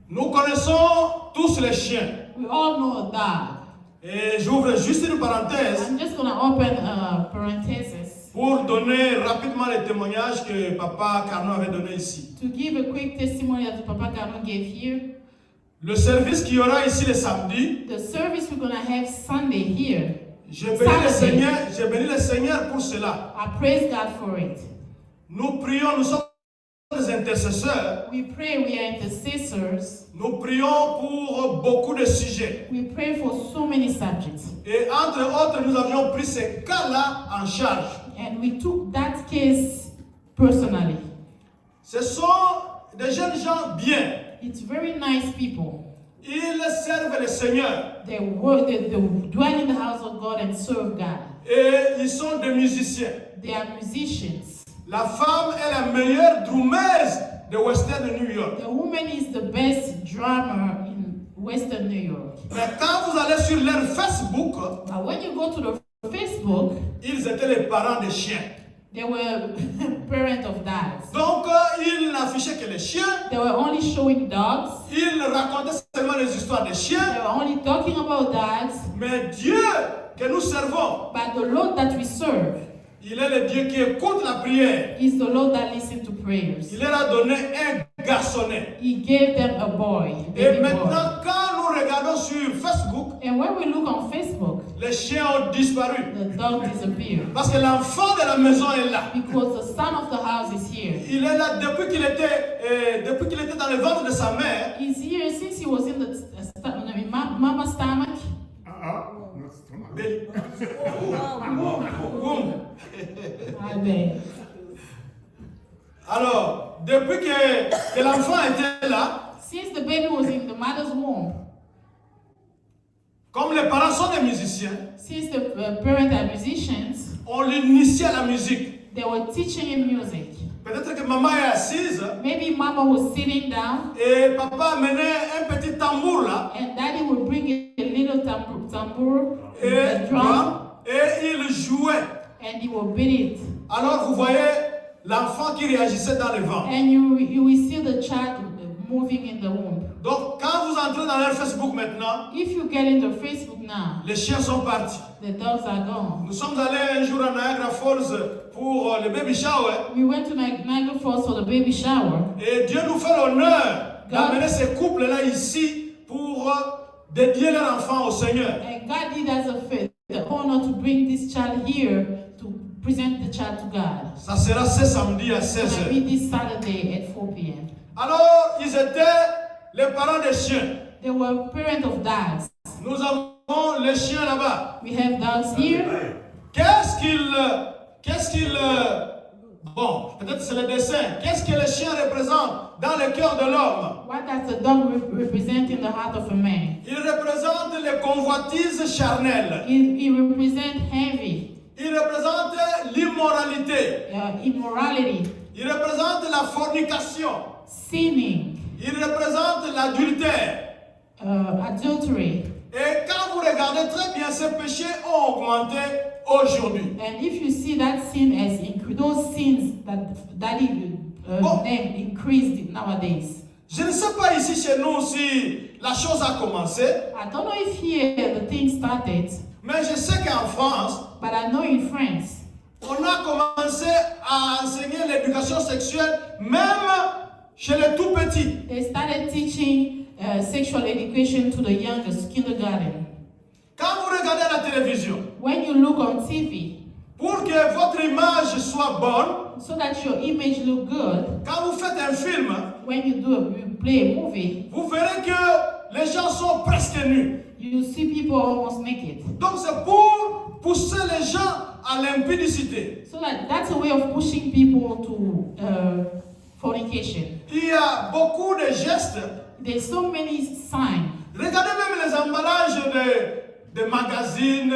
Nous connaissons tous les chiens. We all know a dog. Et j'ouvre juste une parenthèse I'm just gonna open a parenthesis pour donner rapidement les témoignages que Papa Carnot avait donné ici. to give a quick testimony that Papa Carno gave here. Le service qu'il y aura ici le samedi, The service we're gonna have Sunday here. j'ai béni le Seigneur pour cela. I praise God for it. Nous prions, nous sommes des intercesseurs. We pray, we are intercessors. Nous prions pour beaucoup de sujets. We pray for so many subjects. Et entre autres, nous avions pris ces cas-là en charge. And we took that case personally. Ce sont des jeunes gens bien. It's very nice people. Ils servent le Seigneur. They dwell in the house of God and serve God. Et ils sont des musiciens. They are musicians. La femme est la meilleure drummeuse de Western New York. The woman is the best drummer in Western New York. Mais quand vous allez sur leur Facebook, But when you go to the Facebook, ils étaient les parents des chiens. they were parents of dogs. Donc, ils n'affichaient que les chiens. They were only showing dogs. Ils racontaient seulement les histoires des They chiens. were only talking about dogs. Mais Dieu que nous servons, But the Lord that we serve il est le Dieu qui écoute la prière. is the Lord that listens to prayers. Il leur a donné un garçonnet. He gave them a boy, Et baby boy. maintenant, quand nous regardons sur Facebook, And when we look on Facebook, les chiens ont disparu. the dog disappeared. Parce que l'enfant de la maison est là. Because the son of the house is here. Il est là depuis qu'il était dans le ventre de sa mère. He's here since he was in mama's stomach. Boum. I bet. Alors, depuis que l'enfant était là, Since the baby was in the mother's womb, comme les parents sont des musiciens, since the parents are musicians, on l'initiait à la musique. they were teaching him music. Peut-être que maman est assise Maybe mama was sitting down et papa amenait un petit tambour là and daddy would bring a little tambour, et, a drum, et il jouait. and he would beat it. Alors vous voyez l'enfant qui réagissait dans le ventre. And you will see the child moving in the womb. Donc quand vous entrez dans leur Facebook maintenant, If you get into Facebook now, les chiens sont partis. the dogs are gone. Nous sommes allés un jour à Niagara Falls pour le baby shower We went to Niagara Falls for the baby shower. et Dieu nous fait l'honneur d'amener ces couples-là ici pour dédier leur enfant au Seigneur. And God did us the honor to bring this child here to present the child to God. Ça sera ce samedi à It's going to 16h. be this Saturday at 4 p.m. Alors, ils étaient les parents des chiens. They were parents of dogs. Nous avons les chiens là-bas. We have dogs here. Qu'est-ce qu'ils Bon, peut-être c'est le dessin. Qu'est-ce que le chien représente dans le cœur de l'homme? What does the dog represent in the heart of a man? Il représente les convoitises charnelles. It represents envy, Il représente l'immoralité. Immorality, Il représente la fornication. sinning, Il représente l'adultère. adultery. Et quand vous regardez très bien, ces péchés ont augmenté aujourd'hui. And if you see that sin as those sins that name increased nowadays. Je ne sais pas ici chez nous si la chose a commencé, I don't know if here the thing started, mais je sais qu'en France, but I know in France, on a commencé à enseigner l'éducation sexuelle même chez les tout petits. they started teaching sexual education to the youngest, kindergarten. Quand vous regardez la télévision, When you look on TV, pour que votre image soit bonne, so that your image look good, quand vous faites un film, when you play a movie, vous verrez que les gens sont presque nus. you see people almost naked. Donc c'est pour pousser les gens à l'impudicité. So that's a way of pushing people to fornication. Il y a beaucoup de gestes. There's so many signs. Regardez même les emballages de magazines,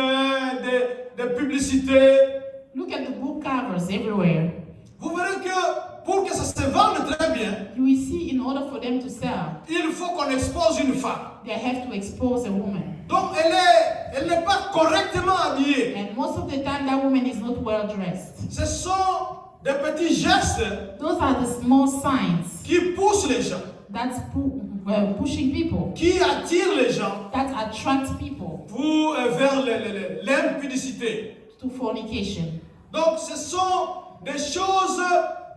de publicités. Look at the book covers everywhere. Vous verrez que pour que ça se vende très bien, You will see in order for them to sell, il faut qu'on expose une femme. they have to expose a woman. Donc elle n'est pas correctement habillée. And most of the time that woman is not well dressed. Ce sont des petits gestes Those are the small signs qui poussent les gens, that's pushing people, qui attirent les gens that attract people pour, vers l'impudicité. to fornication. Donc ce sont des choses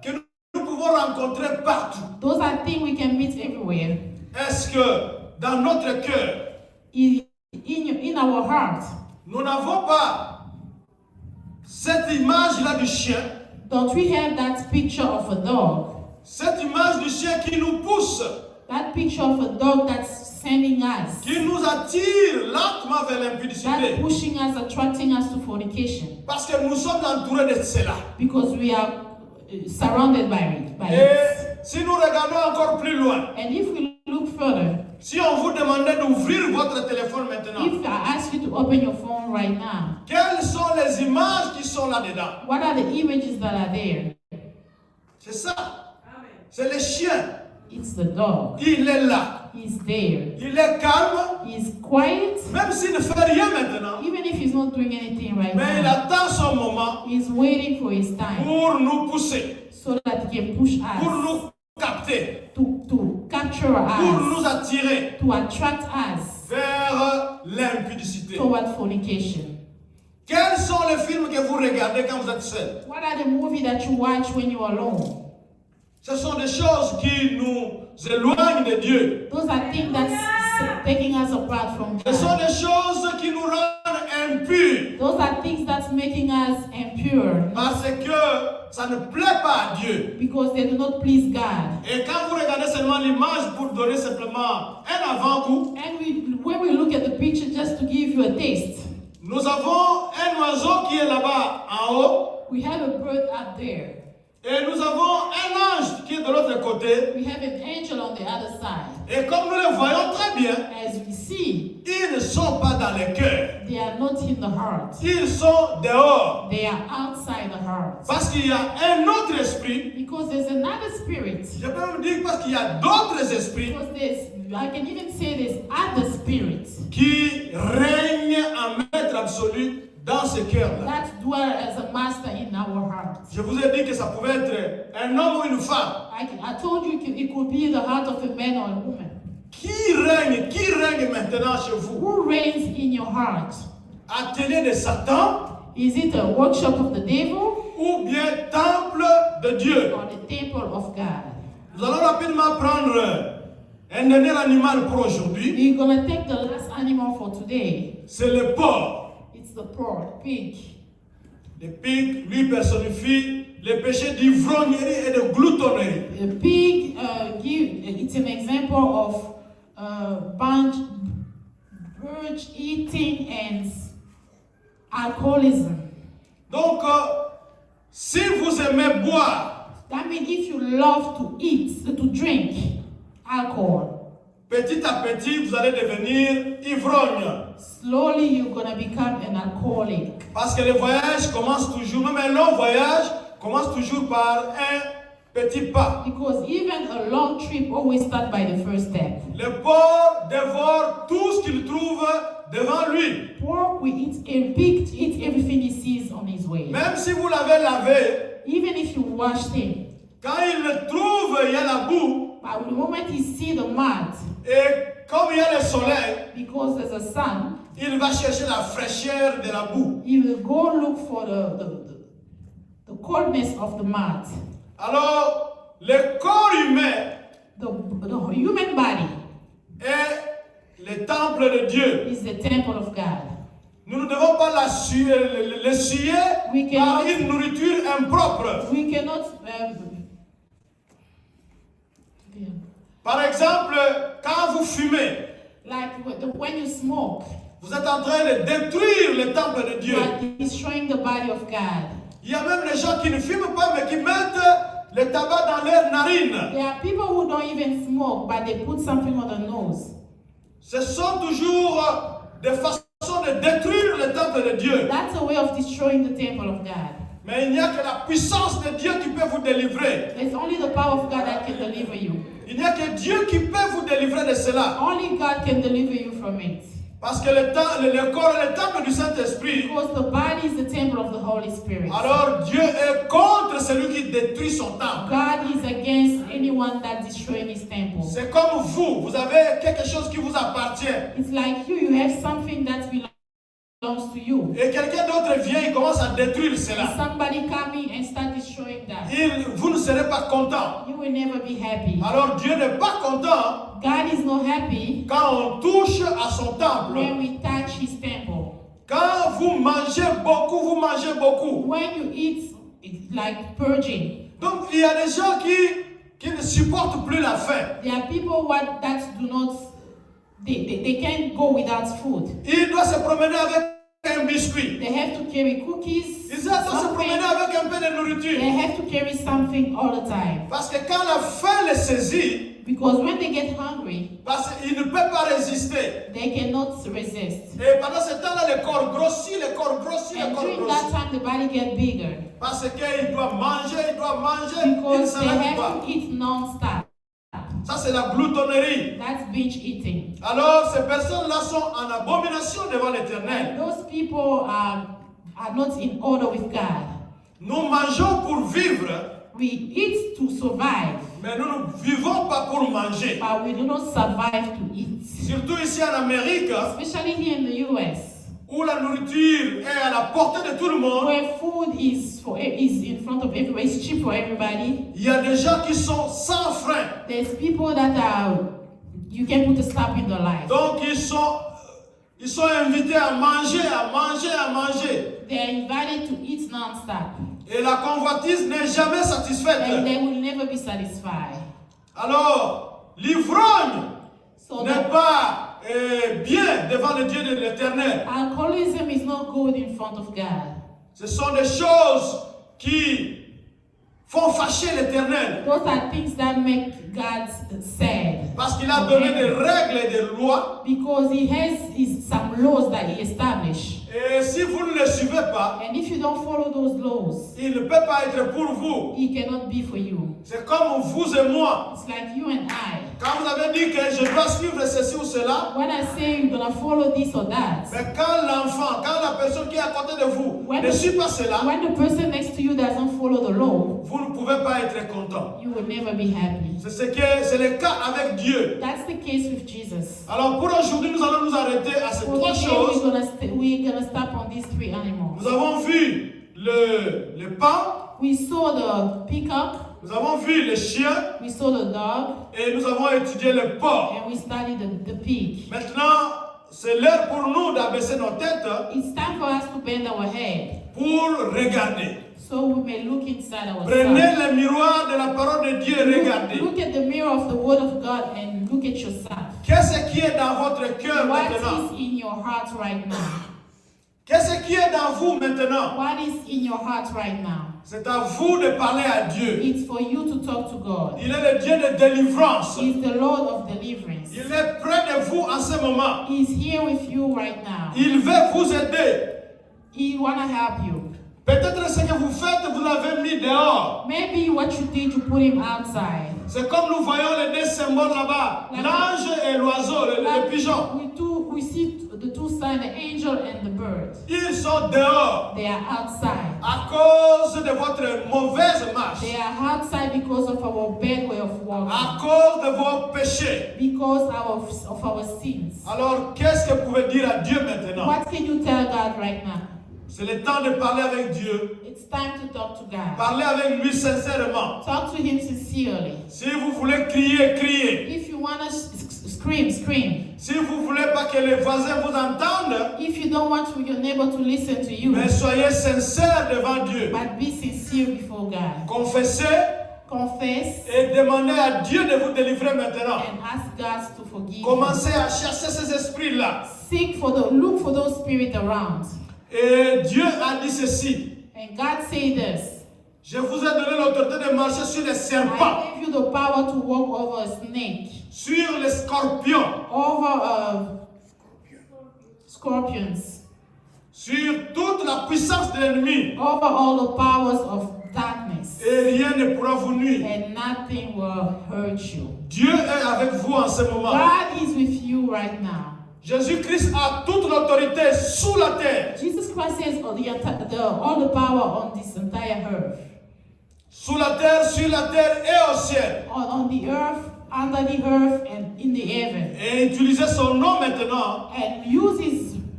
que nous pouvons rencontrer partout. Those are things we can meet everywhere. Est-ce que dans notre cœur, In our heart, nous n'avons pas cette image-là du chien, don't we have that picture of a dog? cette image du chien qui nous pousse, That picture of a dog that's sending us, qui nous attire lentement vers that's l'impudicité? pushing us, attracting us to fornication. Parce que nous sommes entourés de cela. Because we are surrounded by it. Et si nous regardons encore plus loin, And if we look further, si on vous demandait d'ouvrir votre téléphone maintenant, if I ask you to open your phone right now, quelles sont les images qui sont là-dedans? what are the images that are there? C'est ça. C'est le chien. It's the dog. Il est là. He's there. Il est calme, He's quiet, même s'il ne fait rien maintenant. even if he's not doing anything right Mais il now. attend son moment He's waiting for his time pour nous pousser, so that he can push pour us, nous capter, to capture pour us, nous attirer to attract us vers l'impudicité. toward fornication. Quels sont les films que vous regardez quand vous êtes seul? What are the movies that you watch when you're alone? Ce sont des choses qui nous éloignent de Dieu. Those are things that's taking us apart from Ce sont God. des choses qui nous rendent impurs Those are things that's making us impure parce que ça ne plaît pas à Dieu. because they do not please God. Et quand vous regardez seulement l'image pour donner simplement un avant-goût, And when we look at the picture just to give you a taste, nous avons un oiseau qui est là-bas en haut we have a bird up there. et nous avons un ange qui est de l'autre côté. We have an angel on the other side. Et comme nous le voyons très bien, As we see, ils ne sont pas dans le cœur. they are not in the heart. Ils sont dehors. They are outside the heart. Parce qu'il y a un autre esprit. Because there's another spirit. Je peux même dire parce qu'il y a d'autres esprits Because I can even say there's other spirits qui règnent en maître absolu dans ce cœur-là. that dwell as a master in our heart. Je vous ai dit que ça pouvait être un homme ou une femme. I told you it could be the heart of a man or a woman. Qui règne maintenant chez vous? Who reigns in your heart? Atelier de Satan Is it a workshop of the devil ou bien temple de Dieu? or the temple of God? Nous allons rapidement prendre un dernier animal pour aujourd'hui. We're going to take the last animal for today. C'est le porc. It's the pork, pig. Le pig, lui, personnifie les péchés d'ivrognerie et de gloutonnerie. A pig, it's an example of bird eating and alcoholism. Donc, Si vous aimez boire, That means if you love to eat, to drink alcohol, petit à petit, vous allez devenir ivrogne. slowly you're going to become an alcoholic. Parce que le voyage commence toujours, même un long voyage commence toujours par un petit pas. Because even a long trip always starts by the first step. Le porc dévore tout ce qu'il trouve devant lui. Pork will eat everything he sees on his way. Même si vous l'avez lavé, Even if you washed him, quand il le trouve, il y a la boue. but the moment he sees the mud, Et comme il y a le soleil, because there's a sun, il va chercher la fraîcheur de la boue. he will go look for the coldness of the mud. Alors, le corps humain The human body est le temple de Dieu. is the temple of God. Nous ne devons pas le suyer We par cannot- une nourriture impropre. We cannot. Par exemple, quand vous fumez, Like when you smoke, vous êtes en train de détruire le temple de you Dieu. are destroying the body of God. Il y a même les gens qui ne fument pas, mais qui mettent le tabac dans leurs narines. There are people who don't even smoke, but they put something on the nose. Ce sont toujours des façons de détruire le temple de Dieu. That's a way of destroying the temple of God. Mais il n'y a que la puissance de Dieu qui peut vous délivrer. It's only the power of God that can deliver you. Il n'y a que Dieu qui peut vous délivrer de cela. Only God can deliver you from it. Parce que le corps est le temple du Saint-Esprit. Because the body is the temple of the Holy Spirit. Alors Dieu est contre celui qui détruit son temple. God is against anyone that destroys his temple. C'est comme vous avez quelque chose qui vous appartient. It's like you have something that belongs to you. Et quelqu'un d'autre vient, il commence à détruire And cela. somebody come in and start destroying that. Vous ne serez pas content. You will never be happy. Alors Dieu n'est pas content God is not happy quand on touche à son temple. when we touch his temple. Quand vous mangez beaucoup, vous mangez beaucoup. When you eat, it's like purging. Donc il y a des gens qui ne supportent plus la faim. There are people that do not, they can't go without food. Il doit se promener avec un biscuit. They have to carry cookies, Il doit se promener avec un peu de nourriture. they have to carry something all the time. Parce que quand la faim les saisit, Because when they get hungry, parce qu'ils ne peuvent pas résister. they cannot resist. Et pendant ce temps-là, le corps grossit, le corps grossit, le And corps during that grossit. time, the body gets bigger. Parce qu'il doit manger, il ne Because they s'arrête pas. have to eat non-stop. Ça, c'est la gloutonnerie. That's binge eating. Alors, ces personnes-là sont en abomination devant l'Éternel. And those people are not in order with God. Nous mangeons pour vivre, We eat to survive, mais nous ne vivons pas pour manger. but we do not survive to eat. Surtout ici en Amérique, Especially here in the US, où la nourriture est à la portée de tout le monde, where food is in front of everybody, it's cheap for everybody. il y a des gens qui sont sans frein. There's people that you can put a stop in their life. Donc, ils sont invités à manger, à manger, à manger. They are invited to eat non-stop, Et la convoitise n'est jamais and satisfaite. they will never be satisfied. Alors, l'ivrogne So n'est the pas bien devant le Dieu de l'Éternel. alcoholism is not good in front of God. Ce sont des choses qui font fâcher l'Éternel. Those are things that make God sad. Parce qu'il a donné des règles et des lois. Because he has some laws that he established. Et si vous ne les suivez pas, And if you don't follow those laws, il ne peut pas être pour vous. he cannot be for you. C'est comme vous et moi. It's like you and I. Quand vous avez dit que je dois suivre ceci ou cela, When I say you're gonna follow this or that, mais quand l'enfant, quand la personne qui est à côté de vous ne suit pas cela, when the person next to you doesn't follow the law, vous ne pouvez pas être content. you will never be happy. C'est le cas avec Dieu. That's the case with Jesus. Alors pour aujourd'hui, nous allons nous arrêter à ces For trois today, choses. we're gonna stop on these three animals. Nous avons vu le paon, We saw the peacock, nous avons vu le chien we saw the dog, et nous avons étudié le porc. and we studied the pig. Maintenant, c'est l'heure pour nous d'abaisser nos têtes It's time for us to bend our head pour regarder. so we may look inside Prenez ourselves. le miroir de la parole de Dieu et regardez. Look at the mirror of the Word of God and look at yourself. Qu'est-ce qui est dans votre cœur What maintenant? is in your heart right now? Qu'est-ce qui est dans vous maintenant? What is in your heart right now? C'est à vous de parler à Dieu. It's for you to talk to God. Il est le Dieu de délivrance. He's the Lord of deliverance. Il est près de vous en ce moment. He's here with you right now. Il veut vous aider. He wanna help you. Peut-être ce que vous faites, vous l'avez mis dehors. Maybe what you did, you put him outside. C'est comme nous voyons les deux symboles là-bas. L'ange et l'oiseau, le pigeon. We see the two signs, the angel and the bird. Ils sont dehors They are outside. à cause de votre mauvaise marche. They are outside because of our bad way of walking. À cause de vos péchés. Because of our sins. Alors, qu'est-ce que vous pouvez dire à Dieu maintenant? What can you tell God right now? C'est le temps de parler avec Dieu. It's time to talk to God. Parlez avec lui sincèrement. Talk to him sincerely. Si vous voulez crier, criez. If you want to scream, scream. Si vous ne voulez pas que les voisins vous entendent, If you don't want your neighbor to listen to you, mais soyez sincères devant Dieu. but be sincere before God. Confessez Confess et demandez à Dieu de vous délivrer maintenant. and ask God to forgive you. Commencez à chasser ces esprits-là. Look for those spirits around. Et Dieu a dit ceci. And God said this. Je vous ai donné l'autorité de marcher sur les serpents, I gave you the power to walk over a snake, sur les scorpions, over scorpions, sur toute la puissance de l'ennemi. over all the powers of darkness, Et rien ne pourra vous nuire. and nothing will hurt you. Dieu est avec vous en ce moment. God is with you right now. Jésus-Christ a toute l'autorité sous la terre. Jesus Christ says all the power on this entire earth, Sous la terre, sur la terre et au ciel. on the earth, under the earth, and in the heaven. Et utilisez son nom maintenant And use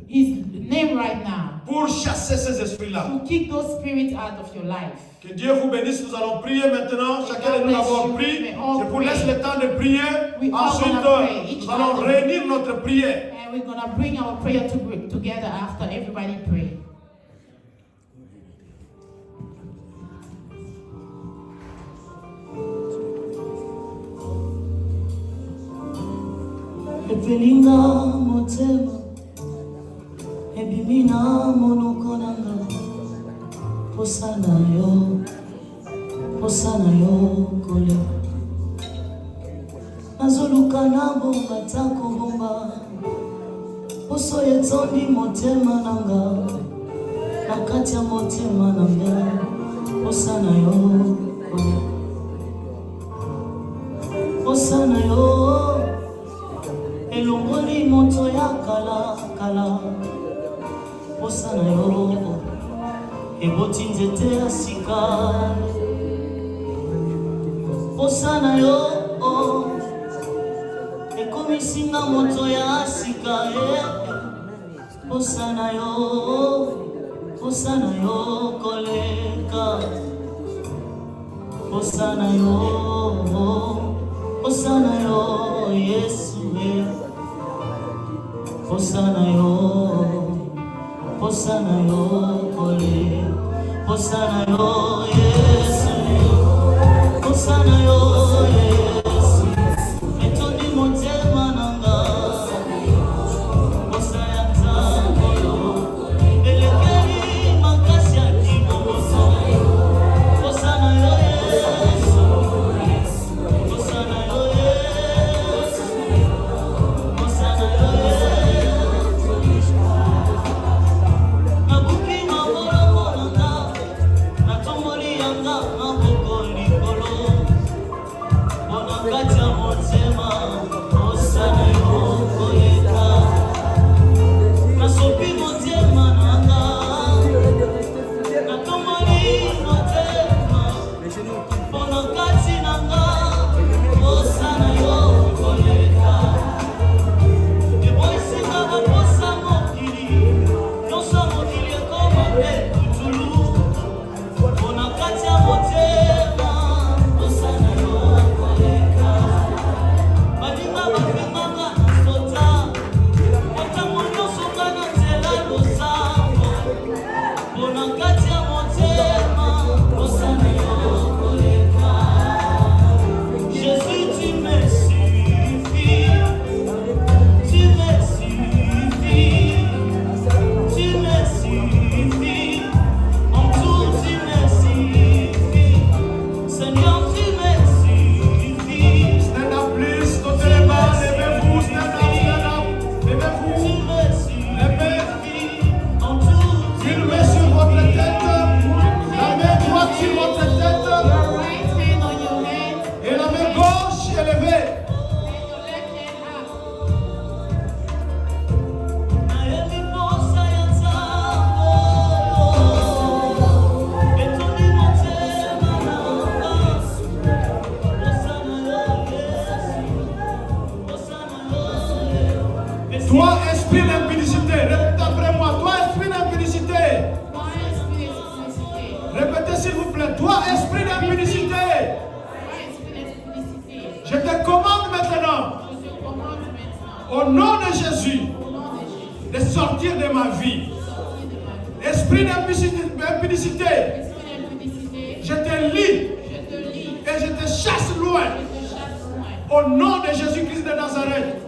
his name right now pour chasser ces esprits-là. to kick those spirits out of your life. Que Dieu vous bénisse. Nous allons prier maintenant. Chacun de nous avons prié. Je vous laisse le temps de prier. Ensuite, nous allons réunir notre prière. And we're going to bring our prayer together after everybody pray. Epelinga motema ebimina monoko nanga posana yo kole nazoluka na bomba tako bomba poso etondi motema nanga na kati ya motema nanga posana yo kole posana yo elongoli moto ya kala posana yo eboti nzete ya sika posana yo ekomisinga moto ya sika posana yo koleka posana yo Yesu posana yo kole posana yo Yesu posana yo Yesu etondi motema nanga posana nzambo yo elekeli makasi ya kimomoso posana yo Yesu posana yo Yesu posana yo Bye. Toi, esprit d'impudicité, répétez après moi. Toi, esprit d'impudicité. Toi, esprit d'impudicité. Répétez s'il vous plaît. Toi, esprit d'impudicité. Toi, esprit d'impudicité. Je te commande maintenant, Je te commande maintenant, au nom de Jésus, au nom de Jésus, de sortir de ma vie. sortir de ma vie. Esprit d'impudicité, Esprit d'impudicité, je te lis je te lis, et je te chasse loin. je te chasse loin. Au nom de Jésus-Christ de Nazareth.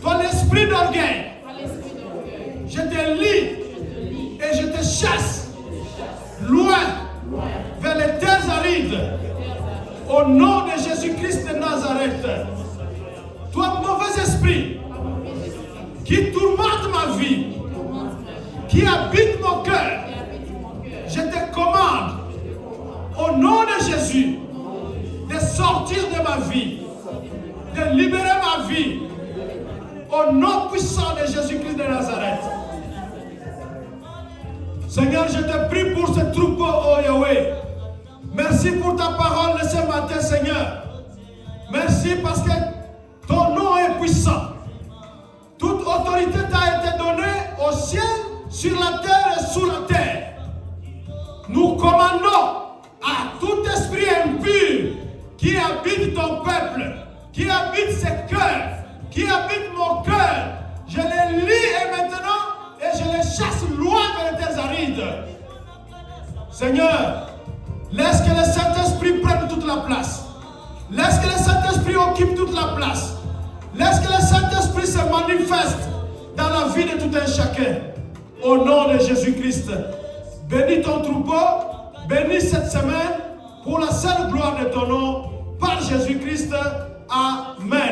Toi, l'esprit d'orgueil, Par l'esprit d'orgueil, je te lis je te lis, et je te chasse loin vers les terres arides. Au nom de Jésus-Christ de Nazareth. Toi, mauvais esprit, qui tourmente ma vie, qui habite mon cœur, je te commande, au nom de Jésus, de sortir de ma vie, de libérer ma vie, au nom puissant de Jésus-Christ de Nazareth. Seigneur, je te prie pour ce troupeau, oh Yahweh. Merci pour ta parole de ce matin, Seigneur. Merci parce que ton nom est puissant. Toute autorité t'a été donnée au ciel, sur la terre et sous la terre. Nous commandons à tout esprit impur qui habite ton peuple, qui habite ses cœurs, qui habite mon cœur. Je les lis et maintenant, et je les chasse loin vers les terres arides. Seigneur, laisse que le Saint-Esprit prenne toute la place. Laisse que le Saint-Esprit occupe toute la place. Laisse que le Saint-Esprit se manifeste dans la vie de tout un chacun. Au nom de Jésus-Christ. Bénis ton troupeau. Bénis cette semaine pour la seule gloire de ton nom. Par Jésus-Christ. Amen.